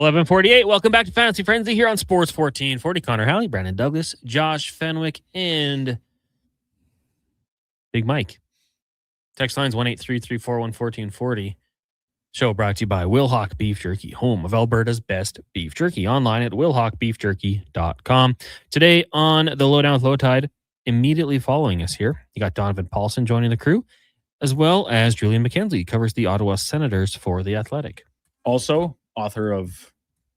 11:48. Welcome back to Fantasy Frenzy here on Sports 1440. Connor Halley, Brandon Douglas, Josh Fenwick, and Big Mike. Text lines 1-833-401-1440. Show brought to you by Wilhauk Beef Jerky, home of Alberta's best beef jerky. Online at wilhaukbeefjerky.com. Today on the Lowdown with Low Tide, immediately following us here, you got Donovan Paulson joining the crew, as well as Julian McKenzie, covers the Ottawa Senators for The Athletic. Also, author of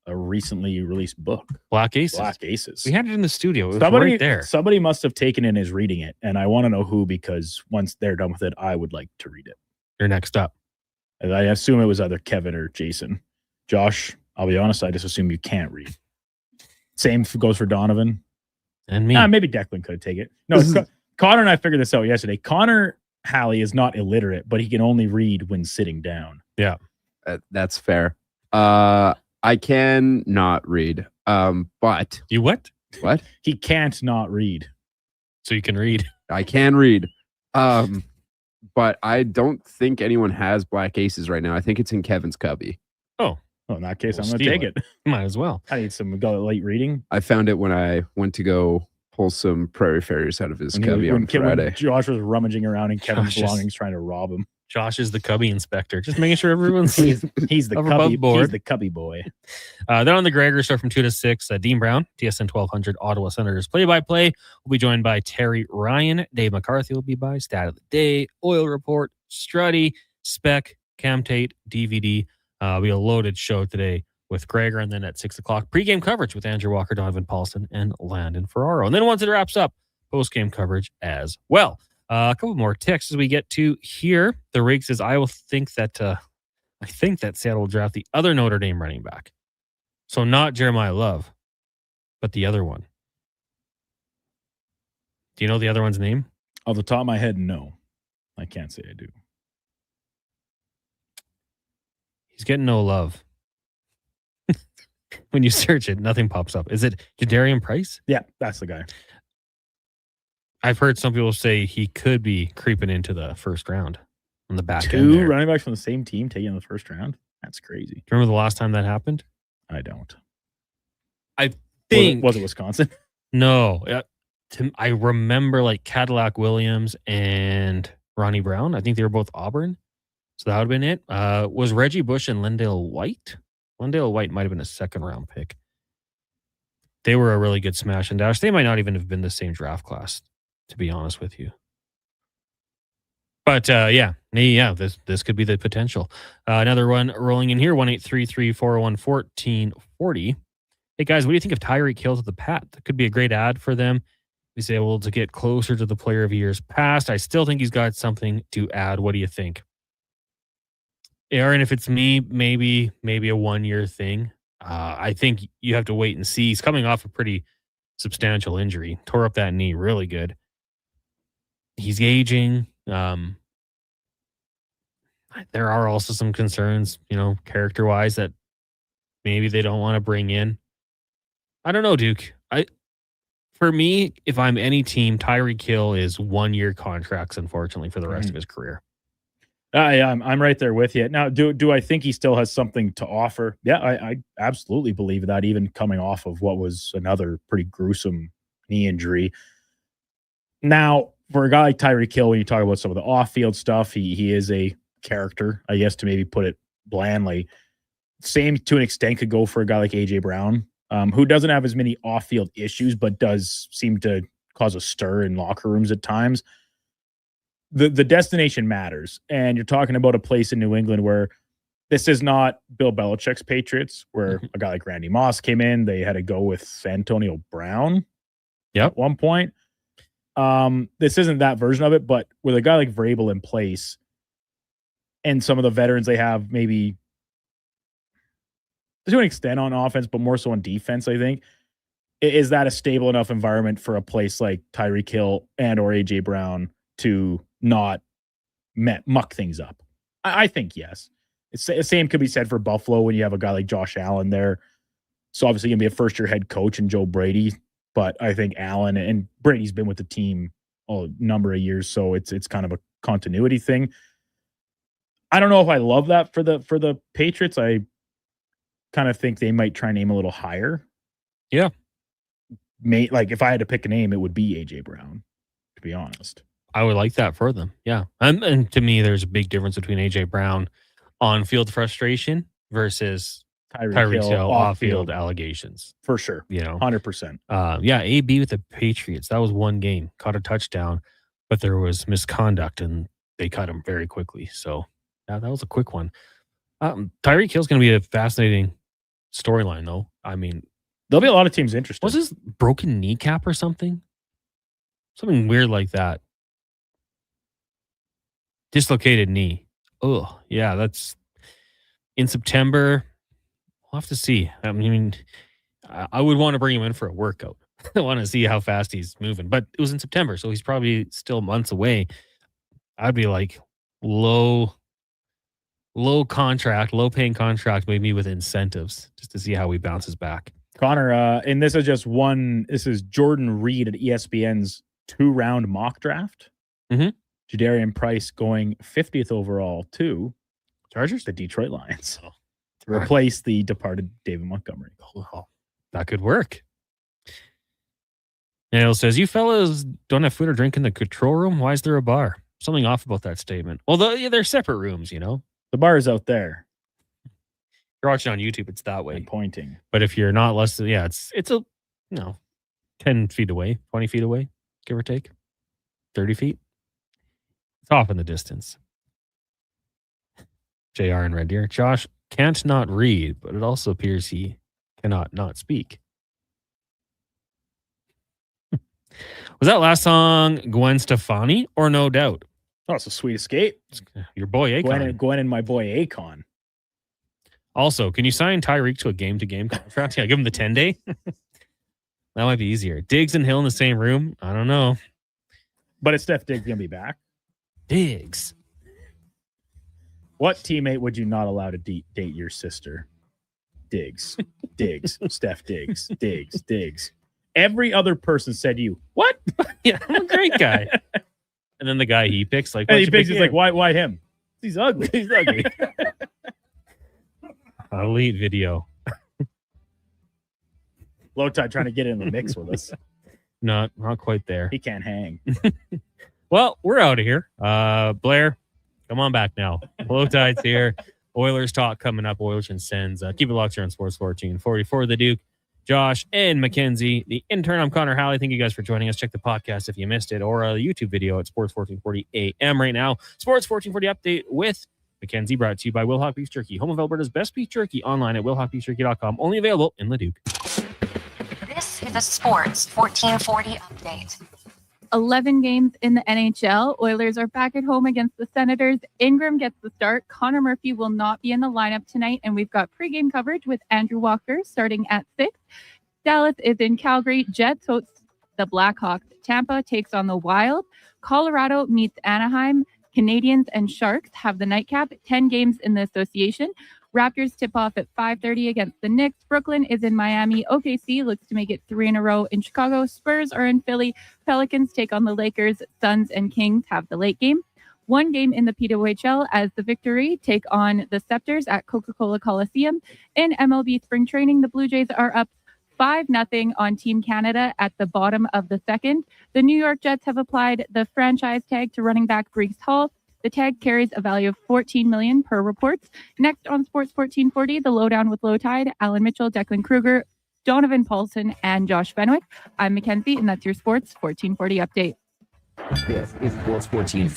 a recently released book, Black Aces. Black Aces. We had it in the studio. It was right there. Somebody must have taken it and is reading it, and I want to know who, because once they're done with it, I would like to read it. You're next up. And I assume it was either Kevin or Jason. Josh, I'll be honest, I just assume you can't read. Same goes for Donovan. And me. Maybe Declan could take it. No, Connor and I figured this out yesterday. Connor Halley is not illiterate, but he can only read when sitting down. Yeah. That's fair. I can not read. But you what? What? He can't not read. So you can read. I can read. But I don't think anyone has Black Aces right now. I think it's in Kevin's cubby. Oh, in that case, We'll I'm going to take steal it. Might as well. I need some late reading. I found it when I went to go pull some prairie fairies out of his cubby on Friday. When Josh was rummaging around in Kevin's Josh is- belongings trying to rob him. Josh is the cubby inspector, just making sure everyone's He's the above cubby board. He's the cubby boy. Then on the Gregor show from 2 to 6, Dean Brown, TSN 1200 Ottawa Senators play-by-play. We'll be joined by Terry Ryan. Dave McCarthy will be by. Stat of the Day, Oil Report, Struddy, Spec, Cam Tate, DVD. It'll be a loaded show today with Gregor. And then at 6 o'clock, pregame coverage with Andrew Walker, Donovan Paulson, and Landon Ferraro. And then once it wraps up, postgame coverage as well. A couple more texts as we get to here. The Rig says, I think that Seattle will draft the other Notre Dame running back. So not Jeremiah Love, but the other one. Do you know the other one's name? Off the top of my head, no. I can't say I do. He's getting no love. When you search it, nothing pops up. Is it Jadarian Price? Yeah, that's the guy. I've heard some people say he could be creeping into the first round on the back end. Two there. running backs from the same team taking in the first round? That's crazy. Do you remember the last time that happened? I don't. I think. Was it Wisconsin? No. I remember like Cadillac Williams and Ronnie Brown. I think they were both Auburn. So that would have been it. Was Reggie Bush and Lendale White? Lendale White might have been a second round pick. They were a really good smash and dash. They might not even have been the same draft class, to be honest with you. But this could be the potential. Another one rolling in here, 1-833-401-1440. Hey guys, what do you think of Tyreek Hill to the Pat? That could be a great ad for them. He's able to get closer to the player of years past. I still think he's got something to add. What do you think? Aaron, if it's me, maybe a 1-year thing. I think you have to wait and see. He's coming off a pretty substantial injury. Tore up that knee really good. He's aging. There are also some concerns, character-wise that maybe they don't want to bring in. I don't know, Duke. For me, if I'm any team, Tyreek Hill is 1-year contracts, unfortunately, for the rest of his career. I'm right there with you. Now, do I think he still has something to offer? Yeah, I absolutely believe that, even coming off of what was another pretty gruesome knee injury. Now, for a guy like Tyreek Hill, when you talk about some of the off-field stuff, he is a character, I guess, to maybe put it blandly. Same, to an extent, could go for a guy like A.J. Brown, who doesn't have as many off-field issues, but does seem to cause a stir in locker rooms at times. The destination matters. And you're talking about a place in New England where this is not Bill Belichick's Patriots, where a guy like Randy Moss came in. They had to go with Antonio Brown at one point. This isn't that version of it, but with a guy like Vrabel in place and some of the veterans they have, maybe to an extent on offense, but more so on defense, I think. Is that a stable enough environment for a place like Tyreek Hill and or A.J. Brown to not muck things up? I think yes. The same could be said for Buffalo when you have a guy like Josh Allen there. So obviously going to be a first-year head coach in Joe Brady, but I think Allen and Brady's been with the team a number of years, so it's kind of a continuity thing. I don't know if I love that for the Patriots. I kind of think they might try and aim a little higher. Yeah. Like if I had to pick a name, it would be AJ Brown, to be honest. I would like that for them. Yeah. And to me, there's a big difference between AJ Brown on field frustration versus Tyreek Hill off-field allegations. For sure. 100%. Yeah, AB with the Patriots. That was one game. Caught a touchdown, but there was misconduct, and they cut him very quickly. So, yeah, that was a quick one. Tyreek Hill's going to be a fascinating storyline, though. I mean, there'll be a lot of teams interested. Was his broken kneecap or something? Something weird like that. Dislocated knee. Oh, yeah, that's in September. We'll have to see. I mean, I would want to bring him in for a workout. I want to see how fast he's moving. But it was in September, so he's probably still months away. I'd be like low paying contract, maybe with incentives, just to see how he bounces back. Connor, and this is just one. This is Jordan Reed at ESPN's 2-round mock draft. Mm-hmm. Jadarian Price going 50th overall to Chargers, the Detroit Lions, to replace the departed David Montgomery. Oh, that could work. Nail says, "You fellas don't have food or drink in the control room. Why is there a bar?" Something off about that statement. Well, they're separate rooms, The bar is out there. If you're watching on YouTube, it's that way. And pointing. But if you're not less than, it's 10 feet away, 20 feet away, give or take. 30 feet. It's off in the distance. JR and Red Deer. Josh can't not read, but it also appears he cannot not speak. Was that last song Gwen Stefani or No Doubt? Oh, it's a sweet escape. Your boy Akon. Gwen and my boy Akon. Also, can you sign Tyreek to a game-to-game contract? Yeah, give him the 10-day. That might be easier. Diggs and Hill in the same room? I don't know. But is Steph Diggs going to be back? Diggs. What teammate would you not allow to date your sister? Diggs. Diggs. Steph Diggs. Diggs. Every other person said you. What? Yeah, I'm a great guy. And then the guy he picks, like, and he picks, he's like, why him? He's ugly. He's ugly. Elite video. Low tide trying to get in the mix with us. Not quite there. He can't hang. Well, we're out of here. Blair, come on back now. Low tide's here. Oilers talk coming up. Oilers and Sens. Keep it locked here on Sports 1440 for the Duke. Josh and Mackenzie, the intern. I'm Connor Halley. Thank you guys for joining us. Check the podcast if you missed it, or the YouTube video at Sports 1440 AM right now. Sports 1440 update with Mackenzie, brought to you by Wilhauk Beef Jerky, home of Alberta's best beef jerky, online at wilhaukbeefjerky.com. Only available in Leduc. This is a Sports 1440 update. 11 games in the NHL. Oilers are back at home against the Senators. Ingram gets the start. Connor Murphy will not be in the lineup tonight, and we've got pregame coverage with Andrew Walker starting at 6. Dallas is in Calgary. Jets host the Blackhawks. Tampa takes on the Wild. Colorado meets Anaheim. Canadians and Sharks have the nightcap. 10 games in the association. Raptors tip off at 5:30 against the Knicks. Brooklyn is in Miami. OKC looks to make it 3 in a row in Chicago. Spurs are in Philly. Pelicans take on the Lakers. Suns and Kings have the late game. 1 game in the PWHL as the Victory take on the Scepters at Coca-Cola Coliseum. In MLB spring training, the Blue Jays are up 5-0 on Team Canada at the bottom of the second. The New York Jets have applied the franchise tag to running back Breece Hall. The tag carries a value of $14 million per reports. Next on Sports 1440, the lowdown with Low Tide, Alan Mitchell, Declan Kruger, Donovan Paulson, and Josh Fenwick. I'm Mackenzie, and that's your Sports 1440 update. This is Sports 1440.